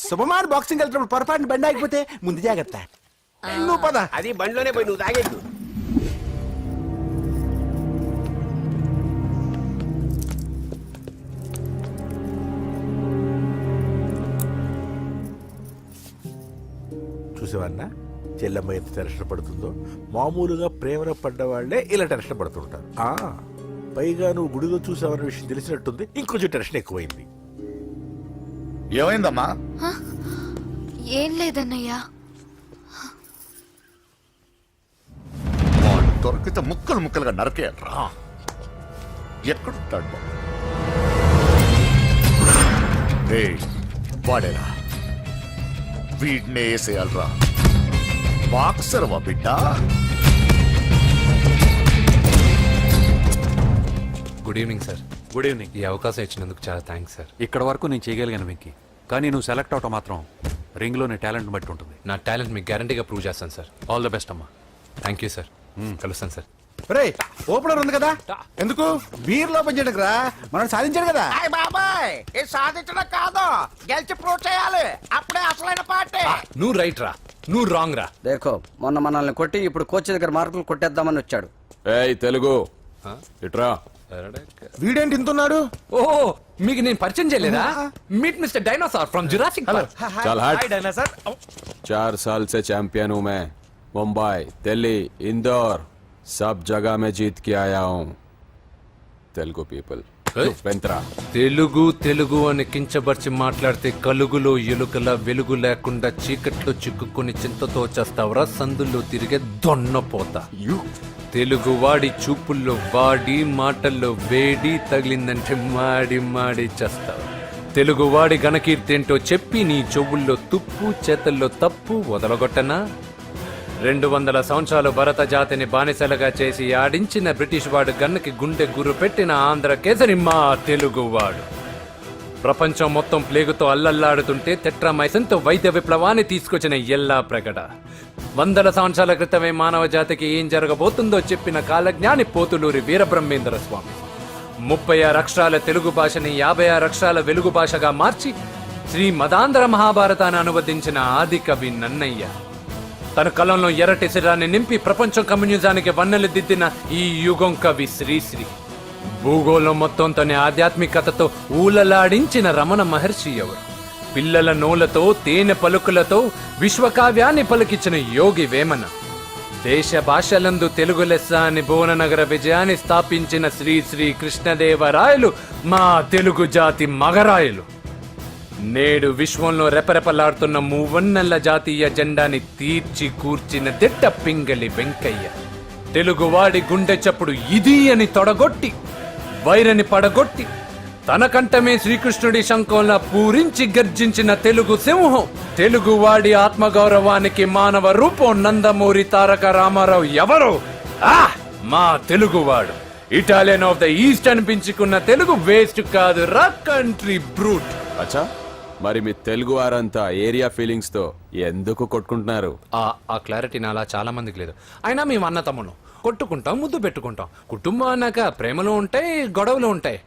శుభమాన్ బాక్సింగ్ వెళ్తున్నప్పుడు పొరపాటున బండి ఆగిపోతే ముందు జాగ్రత్త. నువ్వు పద. అది బండిలోనే పోయి నువ్వు తాగేద్దు. చూసేవన్నా చెల్లమ్మ ఎంత టెన్షన్ పడుతుందో. మామూలుగా ప్రేమలో పడ్డ వాళ్ళే ఇలా టెన్షన్ పడుతుంటారు. పైగా నువ్వు గుడిలో చూసావన్న విషయం తెలిసినట్టుంది, ఇంకొంచెం టెన్షన్ ఎక్కువైంది. ఏమైందమ్మా? ఏం లేదన్నయ్యా. వాడు దొరికితే ముక్కలు ముక్కలుగా నరకేయరా. ఎక్కడుంటాడు బాబు? ఏయ్, వాడేరా, వీడినే వేసేయాలరా. బాక్సర్ వా బిడ్డ. Good evening sir. Good evening. ఈ అవకాశం ఇచ్చినందుకు చాలా థ్యాంక్స్ సార్. ఇక్కడ వరకు నేను చేయగలిగాను వెంకీ, కానీ నువ్వు సెలెక్ట్ అవటం మాత్రం రింగ్లోని టాలెంట్ బట్టి ఉంటుంది. నా టాలెంట్ మీకు గ్యారంటీగా ప్రూవ్ చేస్తాను సార్. ఆల్ ద బెస్ట్ అమ్మా. Thank you sir. కలుస్తాను సార్. రే ఓపెనర్ ఉంది కదా, ఎందుకు బీర్ లో పనిచేయడానికి రా, మనం సాధించాడు కదా. బాబాయ్ ఇది సాధించడం కాదు, గెలిచి ప్రూవ్ చేయాలి, అప్పుడే అసలైన పార్టీ. నువ్వు రైట్ రా, నువ్వు రాంగ్ రా. దేఖో మొన్న మనల్ని కొట్టి ఇప్పుడు కోచ్ దగ్గర మార్కులు కొట్టేద్దామని వచ్చాడు. ఏయ్ తెలుగు ఇట్రా. వీడేంటి ఇంతున్నాడు? ఓహో, మీకు నేను పరిచయం చేయలేదా? Meet mister dinosaur from Jurassic park. चल हट. 4 साल से चैंपियन हूँ मैं. मुंबई, दिल्ली, इंदौर सब जगह में जीत के आया हूँ. तेलुगु पीपल వెంత్రా. తెలుగు తెలుగు అని కించబర్చి మాట్లాడితే కలుగులో ఎలుకల వెలుగు లేకుండా చీకట్లో చిక్కుకొని చింతతో చేస్తావరా సందుల్లో తిరిగే దొన్నపోతా. తెలుగు వాడి చూపుల్లో వాడి మాటల్లో వేడి తగిలిందంటే మాడి మాడి చేస్తావు. తెలుగు వాడి ఘనకీర్తి ఏంటో చెప్పి నీ చెవుల్లో తుప్పు చేతల్లో తప్పు వదలగొట్టనా? 200 సంవత్సరాలు భరత జాతిని బానిసలుగా చేసి ఆడించిన బ్రిటిష్ వాడు గన్నకి గుండె గుర్రు పెట్టిన ఆంధ్ర కేసరి మా తెలుగువాడు. ప్రపంచం మొత్తం ప్లేగుతో అల్లల్లాడుతుంటే టెట్రామైసిన్తో వైద్య విప్లవాన్ని తీసుకొచ్చిన ఎల్లా ప్రగడ. 100 సంవత్సరాల క్రితమే మానవ జాతికి ఏం జరగబోతుందో చెప్పిన కాలజ్ఞాని పోతులూరి వీరబ్రహ్మేంద్ర స్వామి. 36 అక్షరాల తెలుగు భాషని 56 అక్షరాల వెలుగు భాషగా మార్చి శ్రీ మదాంధ్ర మహాభారతాన్ని అనువదించిన ఆది కవి నన్నయ్య. తన కలంలో ఎర్రటి శిరాన్ని నింపి ప్రపంచం కమ్యూనిజానికి వన్నెలు దిద్దిన ఈ యుగం కవి శ్రీశ్రీ. భూగోళం మొత్తం తన ఆధ్యాత్మికతతో ఊలలాడించిన రమణ మహర్షి ఎవరు? పిల్లల నోలతో తేనె పలుకులతో విశ్వకావ్యాన్ని పలికించిన యోగి వేమన. దేశ భాషలందు తెలుగు లెస్స అని భువననగర విజయాన్ని స్థాపించిన శ్రీ శ్రీ కృష్ణదేవరాయలు మా తెలుగు జాతి మగరాయలు. నేడు విశ్వంలో రెపరెపలాడుతున్న మూవన్నెల జాతీయ జెండాని తీర్చి కూర్చిన దిట్ట పింగళి వెంకయ్య. తెలుగువాడి గుండె చప్పుడు ఇది అని తొడగొట్టి వైరని పడగొట్టి తన కంఠమే శ్రీకృష్ణుడి శంఖంలా పూరించి గర్జించిన తెలుగు సింహం. తెలుగువాడి ఆత్మగౌరవానికి మానవ రూపం నందమూరి తారక రామారావు ఎవరో? మా తెలుగువాడు. ఇటాలియన్ ఆఫ్ ద ఈస్ట్ అనిపించుకున్న తెలుగు వేస్ట్ కాదు రా కంట్రీ బ్రూట్. అచ్చా, మరి మీ తెలుగు వారంతా ఏరియా ఫీలింగ్స్ తో ఎందుకు కొట్టుకుంటున్నారు? ఆ క్లారిటీ నాలా చాలా మందికి లేదు. అయినా మేము అన్న తమ్మును కొట్టుకుంటాం, ముద్దు పెట్టుకుంటాం. కుటుంబం అన్నాక ప్రేమలు ఉంటాయి, గొడవలు ఉంటాయి.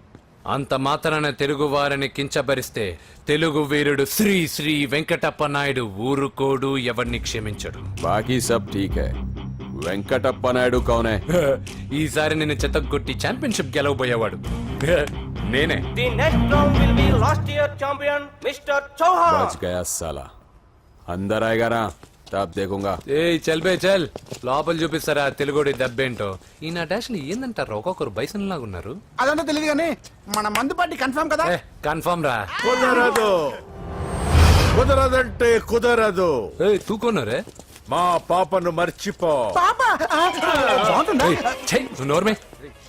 అంత మాత్రాన తెలుగు వారిని కించబరిస్తే తెలుగు వీరుడు శ్రీ శ్రీ వెంకటప్ప నాయుడు ఊరుకోడు, ఎవరిని క్షమించడు. బాకీ సబ్ ఠీక్ హై. వెంకటప్ప నాయుడు కౌనే? ఈసారి నేను చెత్తగొట్టి ఛాంపియన్షిప్ గెలవబోయేవాడు నేనే. बच गया साला. अंदर आएगा ना? तब देखूंगा ఏ చల్ బే చల్ లోపల చూపిస్తారా తెలుగుడి దెబ్బేంటో ఈ నా డాష్ ఏందంటారు ఒక్కొక్కరు బైసన్ లాగా ఉన్నారు అదంతా తెలియదు కానీ మన మందు పార్టీ కన్ఫర్మ్ కదా కన్ఫర్మ్ రా కుదరదు కుదరదంటే కుదరదు ఏ తూకోనరే మా పాపను మర్చిపో నోర్మే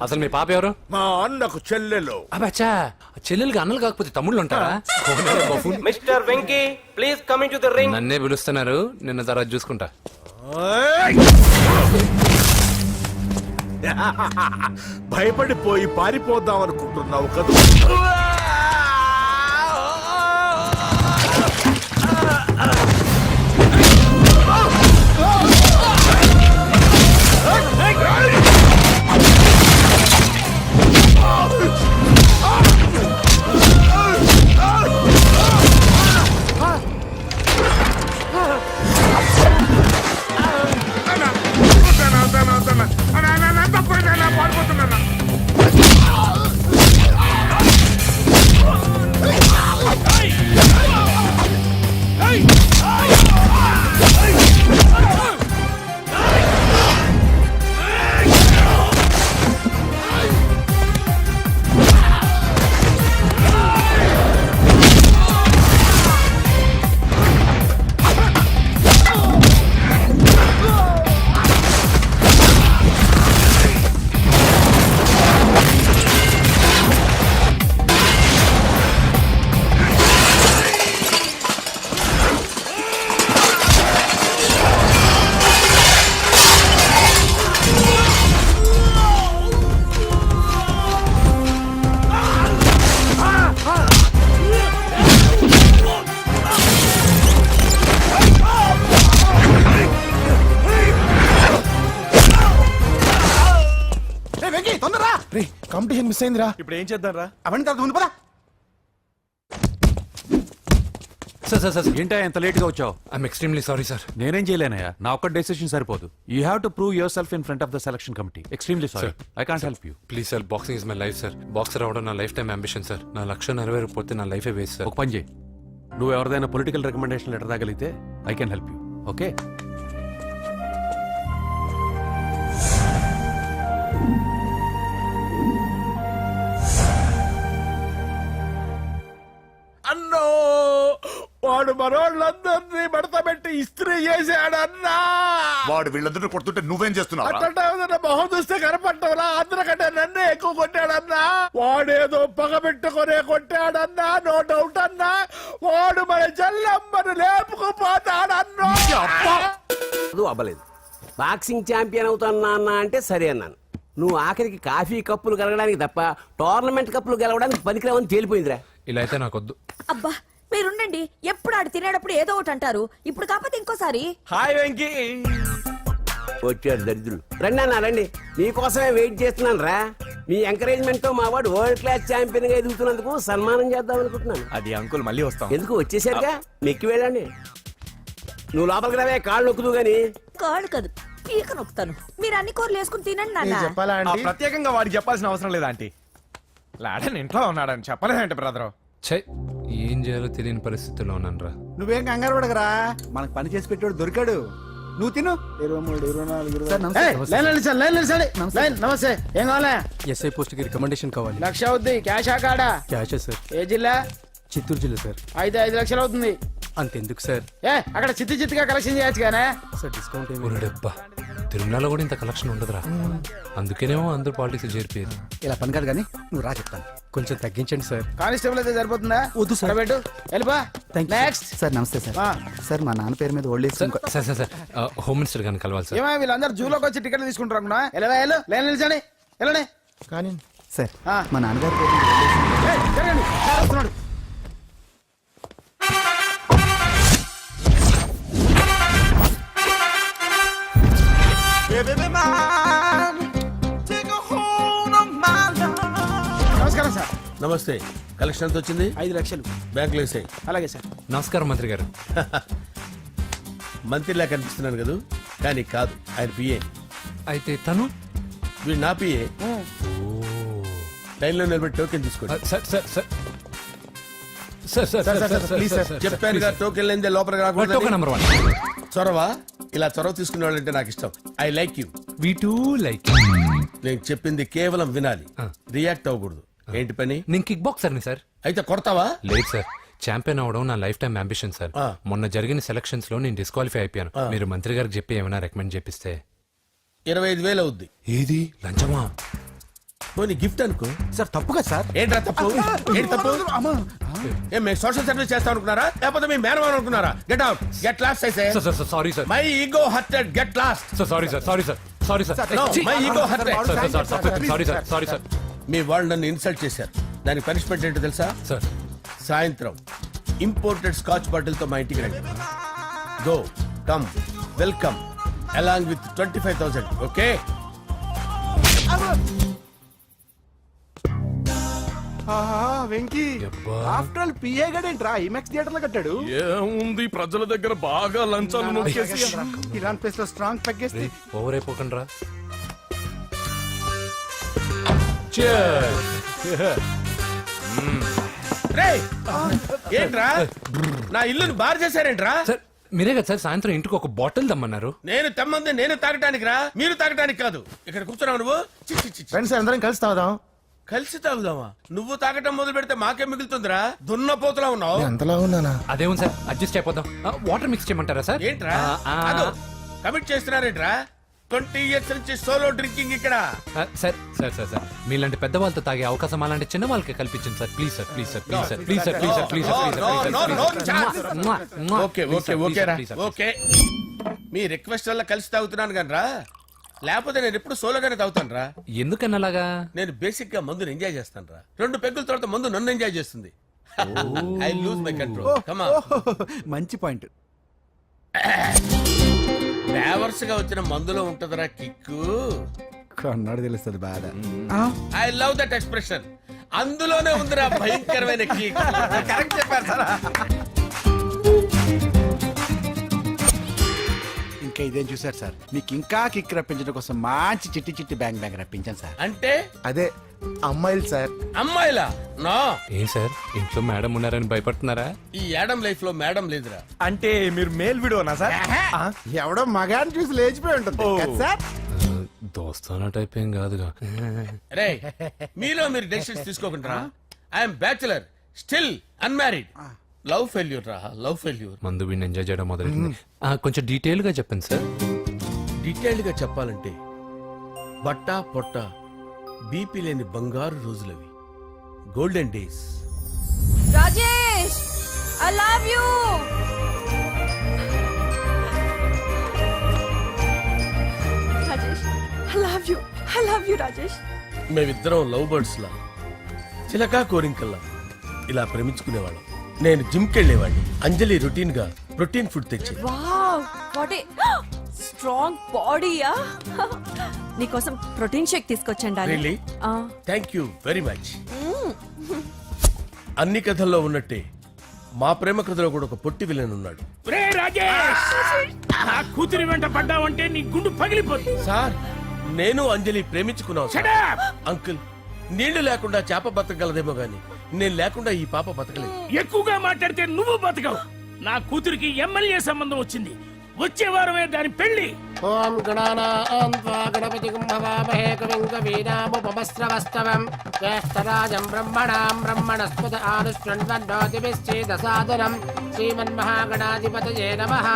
అసలు మీ పాప ఎవరు మా అన్నకు చెల్లెలు అబ్బచ్చా చెల్లెలుగా అన్నలు కాకపోతే తమ్ముళ్ళు ఉంటారా mister Venky please come in to the ring. నన్నే పిలుస్తున్నారు నిన్న తర్వాత చూసుకుంటా భయపడిపోయి పారిపోదాం అనుకుంటున్నావు కదూ కాంపిటీషన్ మిస్ అయిందిరా ఇప్పుడు ఏం చేద్దాం రా? అవన్నీ తర్వాత ముందు పదా సార్ సార్ సార్ ఏంటా ఎంత లేట్ గా వచ్చావు? ఐఎమ్ ఎక్స్ట్రీమ్లీ సారీ సార్ నేనేం చేయలేనయ్యా, నా ఒక్క డెసిషన్ సరిపోదు. You have to prove your self in front of the selection committee. Extremely sorry, I can't help you. Please sir boxing is my life sir. Boxer అవడం నా life time ambition sir. నా లక్ష్యం నెరవేరకపోతే నా లైఫే waste sir. ఒక పని చేయి, నువ్వు ఎవరిదైనా పొలిటికల్ రికమెండేషన్ లెటర్ రాగలిగితే I can help you. Okay? అన్నో వాడు మనోళ్ళందరినీ మడతబెట్టి ఇస్త్రీ చేశాడన్నా. వాడు వీళ్ళందరూ కొడుతుంటే నువ్వేం చేస్తున్నావు అట్లా మొహం చూస్తే కనపడ్డవరా? అందరికంటే నన్నే ఎక్కువ కొట్టాడన్నా. వాడేదో పగబెట్టుకునే కొట్టాడన్నా, నో డౌట్ అన్నా. వాడు మన చెల్లమ్మను లేపుకుపోతాడన్నా. అవ్వలేదు. బాక్సింగ్ ఛాంపియన్ అవుతున్నా అన్న అంటే సరే అన్నాను. నువ్వు ఆఖరికి కాఫీ కప్పులు గెలవడానికి తప్ప టోర్నమెంట్ కప్పులు గెలవడానికి పనికిరావని తేలిపోయిందిరా. ఇలా అయితే నాకొద్దు. అబ్బా మీరుండండి, ఎప్పుడు ఆడు తినేటప్పుడు ఏదో ఒకటి అంటారు. ఇప్పుడు కాకపోతే ఇంకోసారి. హాయ్ వెంకీ. వచ్చాడు దరిద్రులు. రండి అన్న రండి, మీకోసమే వెయిట్ చేస్తున్నాను రా. మీ ఎంకరేజ్మెంట్ తో మా వాడు వరల్డ్ క్లాస్ ఛాంపియన్ గా ఎదుగుతున్నందుకు సన్మానం చేద్దాం అనుకుంటున్నాను. అది అంకుల్ మళ్ళీ వస్తాం. ఎందుకు వచ్చేసరిగా మెక్కి వెళ్ళండి. నువ్వు లోపలికి రావే, కాళ్ళు నొక్కుదు గాని. కాళ్ళు కాదు పీక నొక్కుతాను. మీరు అన్ని కూరలు వేసుకుని తినండి నాన్న. ప్రత్యేకంగా వాడికి చెప్పాల్సిన అవసరం లేదా ఆంటీ? లాడన్ ఇంట్లో ఉన్నాడని చెప్పలేదంటే బ్రదర్. ఛై ఏం చేయాలో తెలియని పరిస్థితుల్లో ఉన్నాను రా. నువ్వేం కంగారు పడగరా, మనకు పని చేసి పెట్టాడు దొరికాడు. నువ్వు తిను. 23, 24, నమస్తే. ఏం కావాలా? ఎస్ఐ పోస్ట్ కి రికమెండేషన్ కావాలి. 1 లక్ష అవుద్ది. క్యాష్ ఆకాడా? Cash sir. ఏ జిల్లా? చిత్తూరు జిల్లా సార్. అయితే 5 లక్షలు అవుతుంది. అంతెందుకు సార్? అక్కడ చిత్తుగా కలెక్షన్ చేయొచ్చు గానే. సార్ డిస్కౌంట్ ఏమి? ఒరేడబ్బా, తిరుమలలో కూడా ఇంత కలెక్షన్ ఉండదురా. అందుకేనేమో అందరూ పాలిటిక్స్ చేరిపోయారు. ఇలా పని కాదు కానీ నువ్వు రా చెప్తాను. కొంచెం తగ్గించండి సార్. కానిస్టేబుల్ అయితే సరిపోతుందా? వద్దు సార్. పెట్టు వెళ్ళిపా. Next sir. నమస్తే సార్. సార్ మా నాన్న పేరు మీద old age sir sir sir sir home minister గారిని కలవాలి సార్. ఏమో వీళ్ళందరూ జూలోకి వచ్చి టికెట్లు తీసుకుంటారు అనుకున్నా. వెళ్ళు లైన్ నిలిచండి. వెళ్ళండి. కానీ సార్ ఆ. మా నాన్నగారి పేరు మీద old age ఏయ్, జరగండి. సార్ వస్తున్నాడు. నమస్కారం సార్. నమస్తే. కలెక్షన్ ఎంత వచ్చింది? 5 లక్షలు. బ్యాంకులో వేసాయి. అలాగే సార్. నమస్కారం మంత్రి గారు. మంత్రిలా కనిపిస్తున్నాను కదా, కానీ కాదు, ఆయన పిఏ. అయితే తను వీడు నా పిఏ. లైన్లో నిలబెట్టి టోకెన్ తీసుకోండి. Sir sir sir sir sir sir please sir. చెప్పాను కదా, టోకెన్ లేనిదే లోపలికి టోకెన్ రాకూడదు. నెంబర్ 1. చొరవ ఇలా చొరవ తీసుకునే వాళ్ళంటే నాకు ఇష్టం. I like you. We two like. నేను చెప్పింది కేవలం వినాలి, రియాక్ట్ అవ్వకూడదు. ఏంటి పని? నేను కిక్ బాక్సర్ని సార్. అయితే కొడతావా? లేదు సార్, ఛాంపియన్ అవడం నా లైఫ్ టైం అంబిషన్ సార్. మొన్న జరిగిన సెలక్షన్స్ లో నేను డిస్క్వాలిఫై అయిపోయాను. మీరు మంత్రి గారికి చెప్పి ఏమైనా రికమెండ్ చేపిస్తే. 25,000 అవుద్ది. ఏది లంచమా? పోనీ గిఫ్ట్ అనుకో. సార్ తప్పుగా సార్. ఏంట్రా తప్పు? ఏంటి తప్పు? ఏం మేము సోషల్ సర్వీస్ చేస్తాం అనుకున్నారా, లేకపోతే మీ మేనమాన్ అనుకున్నారా? Get out, get lost. అయితే sorry sir, my ego hurted, get lost. Sorry sir, sorry sir, sorry sir, my ego hurted. Sorry sir, sorry sir. మీ వాళ్ళు నన్ను ఇన్సల్ట్ చేశారు. దానికి పనిష్మెంట్ ఏంటో తెలుసా? సార్ సాయంత్రం ఇంపోర్టెడ్ స్కాచ్ బాటిల్ తో మా ఇంటికి రండి. Go come welcome along with 25,000. Okay? Venky after all PA గడేంట్రా ఇమెక్స్ థియేటర్ లో కట్టాడు. ఏముంది, ప్రజల దగ్గర బాగా లంచాలు నొక్కేసి ఇరాన్ ప్లేస్ లో స్ట్రాంగ్ తగ్గేస్తే ఓవర్ అయిపోకండి రా. రేయ్, ఏంట్రా నా ఇల్లుని బార్ చేశారేంట్రా? సార్ మీరే కదా సార్ సాయంత్రం ఇంటికి ఒక బాటిల్ దమ్మన్నారు. నేను తెమ్మంది నేను తాగటానికి రా, మీరు తాగటానికి కాదు. ఇక్కడ కూర్చున్నావు నువ్వు. చి, చి, చి, చి. ఫ్రెండ్స్ అందరం కలిసి తాగుదాం. కలిసి తాగుదామా? నువ్వు తాగటం మొదలు పెడితే మాకే మిగులుతుందిరా. దున్నపోతులా ఉన్నావు. ఎంతలా ఉన్నానా? అదేమో సార్ అడ్జస్ట్ అయిపోదాం. వాటర్ మిక్స్ చేయమంటారా సార్? ఏంట్రా కమిట్ చేస్తున్నారేంట్రా? 20 years నుంచి సోలో డ్రింకింగ్ ఇక్కడ. సార్ సార్ సార్ సార్ మీలాంటి పెద్ద వాళ్ళతో తాగే అవకాశం అలాంటి చిన్న వాళ్ళకి కల్పించండి sir. Please sir, please sir, please sir, please sir, please sir, please sir. Okay okay okay రా, ఓకే. మీ రిక్వెస్ట్ వల్ల కలిసి తాగుతున్నాను కానీ రా, లేకపోతే నేను ఎప్పుడు సోలోగానే తాగుతాను రా. ఎందుకన్నా అలాగా? నేను బేసిక్ గా మందుని ఎంజాయ్ చేస్తాను రా. 2 పెగ్గుల తర్వాత మందు నన్ను ఎంజాయ్ చేస్తుంది. I lose my control. Come on. మంచి పాయింట్. ఫ్లేవర్స్ గా వచ్చిన మందులో ఉంటదిరా కిక్కు. కన్నాడు తెలుస్తుంది బాధ. I love that expression. అందులోనే ఉందిరా భయంకరమైన కిక్. కరెక్ట్ చెప్పారు సార్. ఇంకా ఇదేం చూసారు సార్, మీకు ఇంకా కిక్ రప్పించడం కోసం మంచి చిట్టి చిట్టి బ్యాంగ్ బ్యాంగ్ రప్పించాను సార్. అంటే అదే అమ్మాయిలు సార్. అమ్మాయిలా? నా ఏం సార్ ఇంట్లో మేడం ఉన్నారని భయపడుతున్నారా? ఈ యాడమ్ లైఫ్ లో మేడం లేదురా. అంటే మీరు మేల్ వీడియోనా సార్? ఎవడో మగాన్ని చూసి లేచిపోయి ఉంటుంది కదా సార్. దోస్తానా టైప్ ఏం కాదుగా. రే, మీలో మీరు డెసిషన్స్ తీసుకోకుండా. I'm bachelor, still unmarried. Love failure రా, లవ్ ఫెయిల్యూర్. మందు వీడిని ఎంజాయ్ చేయడం మొదలైంది. కొంచెం డీటెయిల్ గా చెప్పండి సార్. డీటెయిల్డ్ గా చెప్పాలంటే బట్టా పొట్ట బీపీ లేని బంగారు రోజులవి, golden days. Rajesh I love you. Rajesh I love you, I love you Rajesh. మేమిద్దరం లవ్ బర్డ్స్ లా, చిలకా కోరింకల్లా ఇలా ప్రేమించుకునేవాళ్ళం. నేను జిమ్ కెళ్ళేవాడిని. అంజలి రొటీన్ గా ప్రోటీన్ ఫుడ్ తెచ్చి. వావ్ వాట్ ఏ స్ట్రాంగ్ బాడీయా. నీకోసం ప్రోటీన్ షేక్ తీసుకొచ్చండి. Really? Thank you very much. అన్ని కథల్లో ఉన్నట్టే మా ప్రేమ కథలో కూడా ఒక పొట్టి విలన్ ఉన్నాడు. కూతురి వెంట పడ్డావంటే నీ గుండు పగిలిపోతుంది. సార్, నేను అంజలి ప్రేమించుకున్నాను సార్. అంకుల్, నీళ్లు లేకుండా చేప బతకగలదేమో గాని నేను లేకుండా ఈ పాప బతకలేదు. ఎక్కువగా మాట్లాడితే నువ్వు బతకవు. నా కూతురికి ఎమ్మెల్యే సంబంధం వచ్చింది. వచ్చే వారమే దాని పెళ్లి. ఓం గణానాం త్వా గణపతిం భవామహే కవిం కవీనాముపమస్రవస్తవం జ్యేష్ఠరాజం బ్రహ్మణాం బ్రహ్మణస్పద ఆనుష్ఠ్వన్నోతిభిశ్చేదసాదనం శ్రీమన్మహాగణాధిపతయే నమః.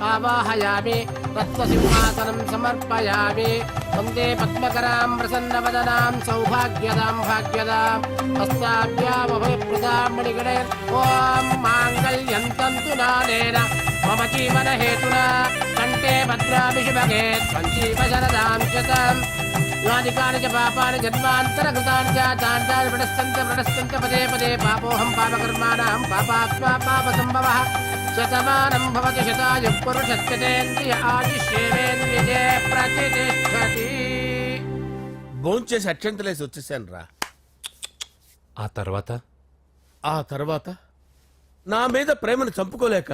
ఆవాహయామి తత్వసింహాసనం సమర్పయామి. వందే పద్మకరాం ప్రసన్నవదనాం సౌభాగ్యదాం భాగ్యదాం హస్తాభ్యామభయప్రదాం మణిగణైర్. ఓం మాంగళ్యం తంతు నానేన మమ జీవన హేతునా కంటే భద్రామి శుభగే సంజీవ శరదాం శతం. యాదికాని చ పాపాని జన్మాంతరకృతాని చాతాని ప్రణశ్యంత పదే పదే పాపోహం పాపకర్మాణం పాపాత్మా పాప సంభవః. శతమానం భవతి శతాయుః పురుషస్యతేంద్రియ ఆదిశ్యేవేంద్రియే ప్రతిష్ఠతి. భోంచేసి అక్షంతలేసి వచ్చేసాను రా. ఆ తర్వాత ఆ తర్వాత నా మీద ప్రేమను చంపుకోలేక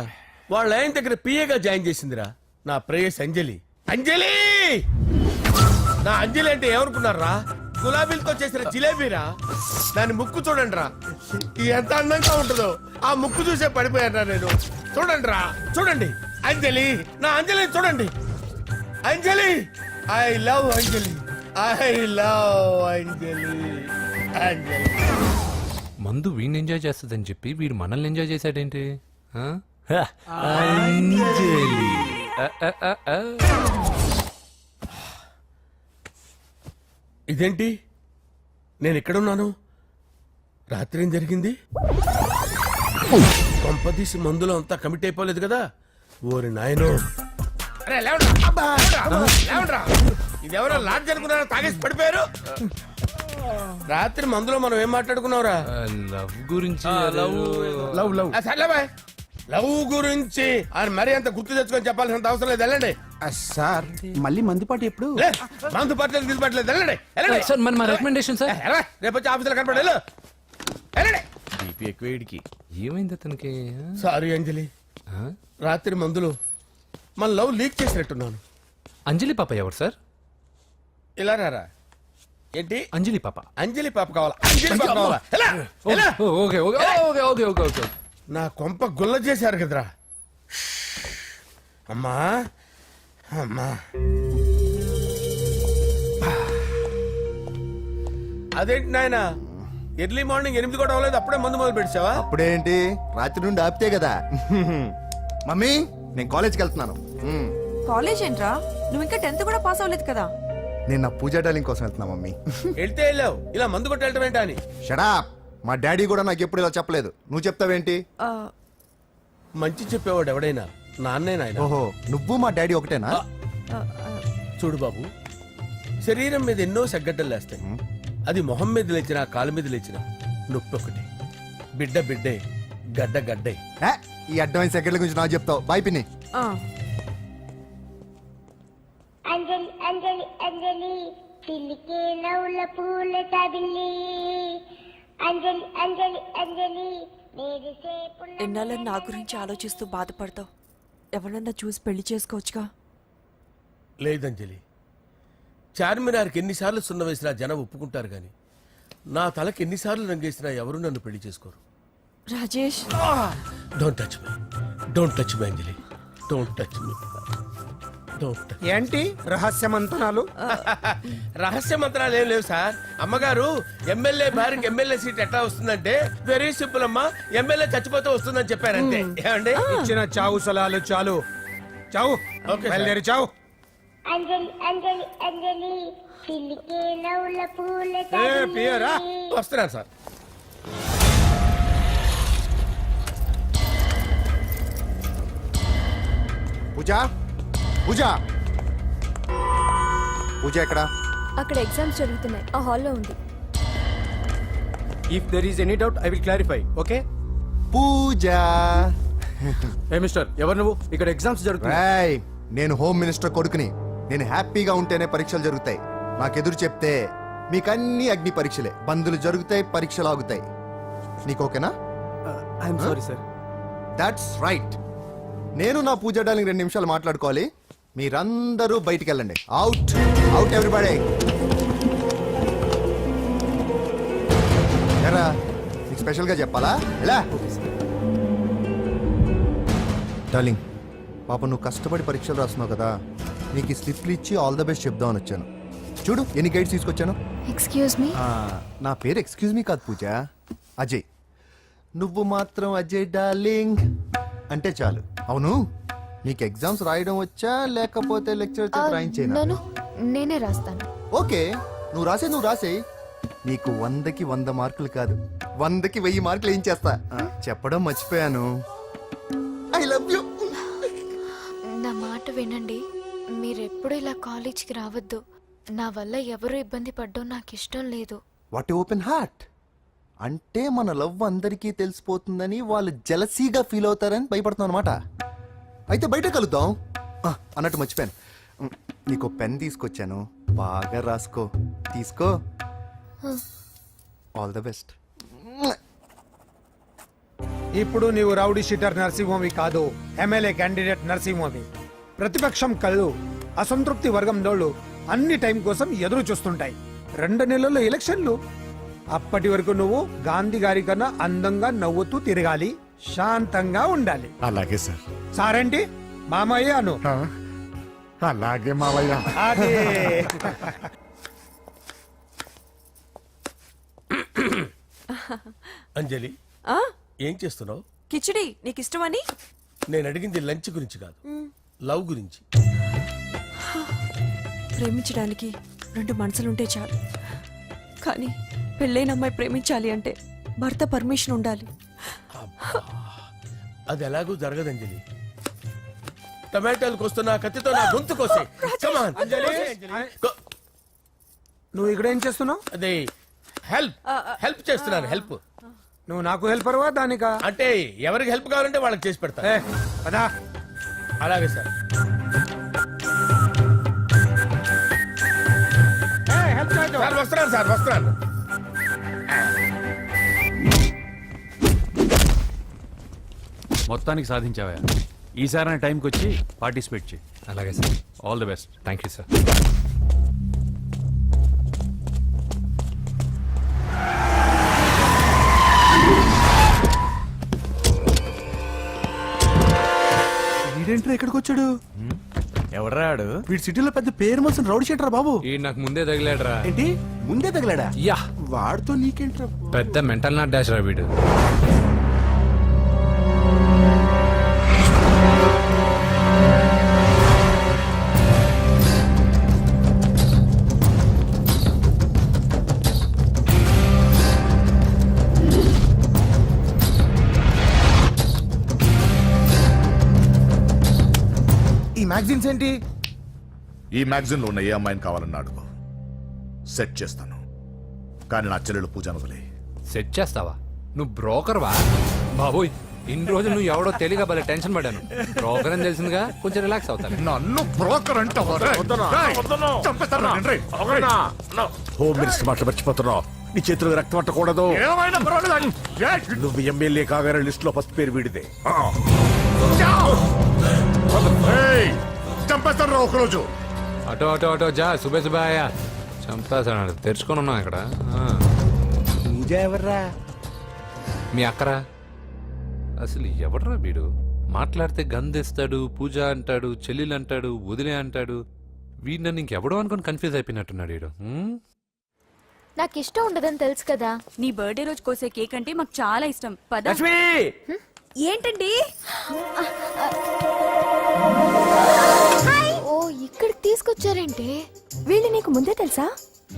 వాళ్ళ ఆయన దగ్గర పిఏగా జాయిన్ చేసిందిరా నా ప్రేయస్ అంజలి. అంజలి! నా అంజలి అంటే ఏమనుకున్నారా? గులాబీలతో చేసిన జిలేబీరా. దాని ముక్కు చూడండి రా, ఎంత అందంగా ఉంటుందో. ఆ ముక్కు చూసే పడిపోయారా నేను. చూడండి రా, చూడండి అంజలి, నా అంజలి చూడండి. Anjali, I love Anjali, I love Anjali. Anjali మందు వీడిని ఎంజాయ్ చేస్తుందని చెప్పి వీడు మనల్ని ఎంజాయ్ చేశాడేంటి ఆ? అంజలి. ఆ. ఇదేంటి, నేను ఎక్కడున్నాను? రాత్రి ఏం జరిగింది? కొంపదీసి మందులో అంతా కమిట్ అయిపోలేదు కదా? ఓరి నాయనో. అరే లేవండ్రా. అబ్బా, లేవండ్రా. ఇదెవరో లాడ్జ్ అనుకున్నారా? తాగేసి పడిపోయారు. రాత్రి మందులో మనం ఏం మాట్లాడుకున్నావురా? లవ్ గురించి సర్లే బాయ్, లవ్ గురించి ఆయన మరీ అంత గుర్తు తెచ్చుకొని చెప్పాల్సినంత అవసరం లేదు. వెళ్ళండి సార్ మళ్ళీ మందుపాటి ఎప్పుడు? మందు పట్టలేదు గిల్లు పట్టలేదు. వెళ్ళండి వెళ్ళండి. సార్ మన రికమెండేషన్ సార్. రేపు వచ్చి ఆఫీసులో కనపడి వెళ్ళు. వెళ్ళండి. బీపీ ఎక్కువ వీడికి. ఏమైంది అతనికి సారీ అంజలి, రాత్రి మందులో మన లవ్ లీక్ చేసినట్టున్నాను. అంజలి పాప ఎవరు సార్? ఇలా రారా. ఏంటి అంజలి పాప? అంజలి పాప కావాలా? అంజలి పాప కావాలా? ఎలా? ఎలా? Okay okay okay okay okay okay. నా కొంప గుల్ల చేశారు కదరా. అమ్మా అమ్మా, అదేంటి నాయన, ఎర్లీ మార్నింగ్ 8 కూడా అవ్వలేదు, అప్పుడే మందు మొదలు పెడిచావా? అప్పుడేంటి, రాత్రి నుండి ఆపితే కదా. మమ్మీ, నేను కాలేజ్కి వెళ్తున్నాను. కాలేజ్ ఏంట్రా, నువ్వు ఇంకా 10th కూడా పాస్ అవ్వలేదు కదా? నేను నా పూజా డాలింగ్ కోసం వెళ్తున్నా మమ్మీ. వెళ్తే వెళ్ళావు, ఇలా మందు కొట్టి వెళ్ళటం ఏంటా అని. షడా, మా డాడీ కూడా నాకు ఎప్పుడు ఇలా చెప్పలేదు. నువ్వు చెప్తావేంటి? మంచి చెప్పేవాడు ఎవడైనా నాన్నే నాయన. ఓహో, నువ్వు మా డాడీ ఒకటేనా? చూడు బాబు, శరీరం మీద ఎన్నో సగ్గడ్డలు లేస్తాయి. అది మొహం మీద లేచినా కాలు మీద లేచినా నొప్పి ఒకటి. బిడ్డ బిడ్డే, గడ్డ గడ్డే. ఈ అడ్వాన్స్ సెకండ్ల గురించి నాకు చెప్తావు. బాయ్ పిన్ని. అంజలి అంజలి అంజలి పిల్లికే నవ్వుల పూల తబిల్లి అంజలి అంజలి అంజలి ఎన్నాళ్ళని నా గురించి ఆలోచిస్తూ బాధపడతావు? ఎవరన్నా చూసి పెళ్లి చేసుకోవచ్చుగా. లేదంజలి, చార్మినార్కి ఎన్నిసార్లు సున్న వేసినా జనం ఒప్పుకుంటారు గాని నా తలకి ఎన్నిసార్లు రంగేసినా ఎవరు నన్ను పెళ్లి చేసుకోరు. Rajesh, don't touch me, don't touch me Anjali, don't touch me. ఏంటి రహస్య మంతనాలు? రహస్య మంత్రాలు ఏం లేవు సార్. అమ్మగారు, ఎమ్మెల్యే భార్యకి ఎమ్మెల్యే సీట్ ఎట్లా వస్తుందంటే వెరీ సింపుల్ అమ్మా, ఎమ్మెల్యే చచ్చిపోతే వస్తుందని చెప్పారంతే. ఏమండి, ఇచ్చిన చావు సలాలు చాలు. చావు, బయలుదేరి చావు. అంజలి అంజలి అంజలి పిల్లికే నవ్వుల పూల వస్తున్నాను సార్. పూజ, పూజ, పూజ ఎక్కడ? అక్కడ ఎగ్జామ్స్ జరుగుతున్నాయి, ఆ హాల్లో ఉంది. If there is any doubt I will clarify. Okay Pooja. ఏ మిస్టర్, ఎవరు నువ్వు? ఇక్కడ ఎగ్జామ్స్ జరుగుతున్నాయి. నేను హోమ్ మినిస్టర్ కొడుకుని. నేను హ్యాపీగా ఉంటేనే పరీక్షలు జరుగుతాయి. నాకెదురు చెప్తే మీకన్నీ అగ్ని పరీక్షలే. బందులు జరుగుతాయి, పరీక్షలు ఆగుతాయి. నీకు ఓకేనా? I'm sorry sir. That's right. నేను నా పూజ డార్లింగ్ 2 నిమిషాలు మాట్లాడుకోవాలి. మీరందరూ బయటికి వెళ్ళండి. Out out everybody. ఎరా, నీకు స్పెషల్గా చెప్పాలా? ఎలా డార్లింగ్, పాప నువ్వు కష్టపడి పరీక్షలు రాస్తున్నావు కదా, నీకు ఈ స్లిప్లు ఇచ్చి ఆల్ ద బెస్ట్ చెప్దామని వచ్చాను. చూడు ఎన్ని గైడ్స్ తీసుకొచ్చాను. Excuse me. నా పేరు ఎక్స్క్యూజ్ మీ కాదు పూజ, అజయ్. నువ్వు మాత్రం అజయ్ డార్లింగ్ అంటే చాలు. అవును, నీకు ఎగ్జామ్స్ రాయడం వచ్చా లేకపోతే లెక్చర్ రాయించేనా? నేనే రాస్తాను. ఓకే, నువ్వు రాసే. నీకు 100కి 100 మార్కులు కాదు, 100కి 1000 మార్కులు ఏం చేస్తా. చెప్పడం మర్చిపోయాను, ఐ లవ్ యూ. నా మాట వినండి, మీరెప్పుడు ఇలా కాలేజ్కి రావద్దు. నా వల్ల ఎవరు ఇబ్బంది పడ్డం నాకు ఇష్టం లేదు. వాట్ ఓపెన్ హార్ట్ అంటే మన లవ్ అందరికీ తెలిసిపోతుందని వాళ్ళు జలసీగా ఫీల్ అవుతారని భయపడుతున్నాం అనమాట. అయితే బయట కలుద్దాం. అన్నట్టు మర్చిపోయాను, నీకు పెన్ తీసుకొచ్చాను, బాగా రాసుకో. తీసుకో. All the best. ఇప్పుడు నీవు రౌడీ షీటర్ నరసింహవి కాదు, ఎమ్మెల్యే క్యాండిడేట్ నరసింహవి. ప్రతిపక్షం కళ్ళు, అసంతృప్తి వర్గం నోళ్ళు అన్ని టైం కోసం ఎదురు చూస్తుంటాయి. 2 నెలల్లో ఎలక్షన్లు. అప్పటి వరకు నువ్వు గాంధీ గారి కన్నా అందంగా నవ్వుతూ తిరగాలి, శాంతంగా ఉండాలి. అలాగే సార్. సారేంటి మామయ్య అను. అలాగే మావయ్య. అదే అంజలి ఏం చేస్తున్నావు? కిచిడి నీకు ఇష్టమని. నేను అడిగింది లంచ్ గురించి కాదు, లవ్ గురించి. ప్రేమించడానికి రెండు మనసులుంటే చాలు, కానీ పెళ్ళైన అమ్మాయి ప్రేమించాలి అంటే భర్త పర్మిషన్ ఉండాలి. అది ఎలాగూ జరగదు అంజలి. టమాటాలు కోస్తున్నా కత్తితో నా గొంతు కోసే. Come on, అంజలి. నువ్వు ఇక్కడ ఏం చేస్తున్నావు? అదే హెల్ప్ చేస్తున్నాను. హెల్ప్ నువ్వు నాకు హెల్పర్వా దానికా? అంటే ఎవరికి హెల్ప్ కావాలంటే వాళ్ళకి చేసి పెడతా. పదా. అలాగే సార్. సార్ వస్తున్నాను, సార్ వస్తున్నాను. మొత్తానికి సాధించావా? ఈసారి టైంకి వచ్చి పార్టిసిపేట్ చేయి. అలాగే sir. All the best. Thank you sir. వీడేంట్రా ఇక్కడికి వచ్చాడు? ఎవడ్రాడు? వీడి సిటీలో పెద్ద పేరు మోసిన రౌడీ షీటర్ బాబు. ఈ నాకు ముందే తగిలాడరా. ఏంటి ముందే తగిలాడా? యా, వాడితో నీకేంట్రా? పెద్ద మెంటల్ నాట్ డాష్ రా వీడు. ఈ మ్యాగజైన్స్ ఏంటి? ఈ మ్యాగజైన్ లో ఉన్న ఏ అమ్మాయిని కావాలన్నా అడుగు, సెట్ చేస్తాను. కానీ నా చెల్లెలు పూజ వదిలే. సెట్ చేస్తావా? నువ్వు బ్రోకర్వా? బాబోయ్, ఇన్ని రోజులు నువ్వు ఎవడో తెలియక భలే టెన్షన్ పడ్డాను. బ్రోకర్ అని తెలిసిందిగా కొంచెం రిలాక్స్ అవుతాను. నన్ను బ్రోకర్ అంటావా? హోమ్ మినిస్టర్ మాటలు మర్చిపోతున్నావు. నీ చేతులకు రక్తం పట్టకూడదు. నువ్వు ఎమ్మెల్యే కాగానే లిస్ట్ లో ఫస్ట్ పేరు వీడిదే. చంపేస్తాను ఒకరోజు. అటో అటో అటో జా, సుబే సుబే ఆయా. చంపేస్తాడు. తెరుచుకొని ఉన్నాం ఇక్కడ. పూజ ఎవర్రా? మీ అక్కరా? అసలు ఎవడరా వీడు? మాట్లాడితే గంధేస్తాడు, పూజ అంటాడు, చెల్లెలు అంటాడు, వదిలే అంటాడు. వీడు నన్ను ఇంకెవడో అనుకుని కన్ఫ్యూజ్ అయిపోయినట్టున్నాడు వీడు. నాకు ఇష్టం ఉండదని తెలుసు కదా. నీ బర్త్డే రోజు కోసే కేక్ అంటే మాకు చాలా ఇష్టం. పద. లక్ష్మి ఏంటండి? ఓ, ఇక్కడికి తీసుకొచ్చారేంటి? వీళ్ళు నీకు ముందే తెలుసా?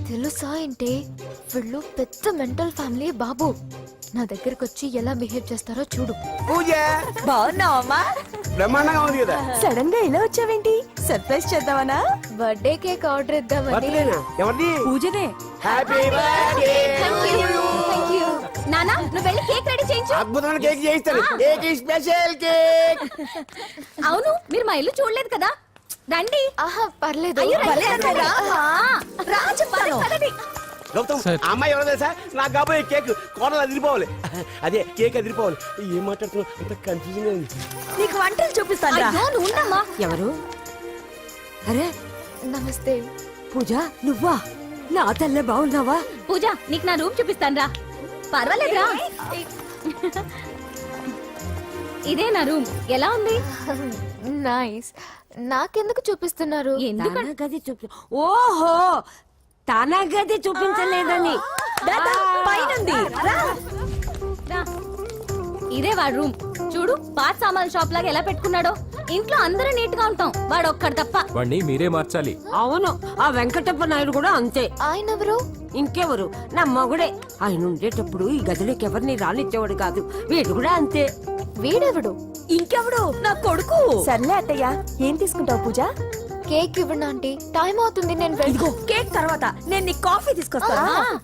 తెలుసా ఏంటి? వీళ్ళు పెద్ద మెంటల్ ఫ్యామిలీ బాబు. నా దగ్గరకు వచ్చి ఎలా బిహేవ్ చేస్తారో చూడు. పూజ బాగున్నావమ్మా? బ్రహ్మాండంగా ఉంది కదా. సడన్ గా ఇలా వచ్చావేంటి? సర్ప్రైజ్ చేద్దామనా? బర్త్డే కేక్ ఆర్డర్ ఇద్దామని. బర్త్డేనా? ఎవరిది? పూజదే. Happy birthday. Thank you. నానా, నువ్వు వెళ్ళి కేక్ రెడీ చేయించు. అద్భుతమైన కేక్ చేయిస్తాను. Cake special cake. అవును, మీరు మా ఇల్లు చూడలేదు కదా. రండి. ఆహా, పర్లేదు. గౌతమ్, ఆ అమ్మాయి ఎవరో తెలుసా? నాకు కాబోయే కేక్ కోడలు అదిరిపోవాలి. అదే కేక్ అదిరిపోవాలి. ఏం మాట్లాడుతున్నావు? అంత కన్ఫ్యూజన్ ఉంది. నీకు వంటలు చూపిస్తాను. ఎవరు? అరే నమస్తే. పూజ, నువ్వా? నా తల్లే బాగున్నావా? పూజ, నీకు నా రూమ్ చూపిస్తాను రా. పర్వాలేదురా. ఇదే నా రూమ్. ఎలా ఉంది? నైస్. నాకెందుకు చూపిస్తున్నారు? గది చూపి. ఓహో, తన గది చూపించలేదని. పైనుంది. ఇదే వాడు రూమ్. చూడు, పాత సామాన్ షాప్ లాగా ఎలా పెట్టుకున్నాడో. ఇంట్లో అందరూ నీట్ గా ఉంటాం, వాడు ఒక్కడు తప్ప. వాడిని మీరే మార్చాలి. అవును, ఆ వెంకటప్ప నాయుడు కూడా అంతే. ఆయన ఎవరు? ఇంకెవరు? నా మగుడే. ఆయన ఉండేటప్పుడు ఈ గదిలోకి ఎవరిని రానిచ్చేవాడు కాదు. వీడు కూడా అంతే. వీడెవడు? ఇంకెవడు? నా కొడుకు. సర్లే అత్తయ్య, ఏం తీసుకుంటావు పూజ? కేక్ ఇవ్వండి ఆంటీ, టైం అవుతుంది. నేను కేక్ తర్వాత నేను నీకు కాఫీ తీసుకొస్తాను.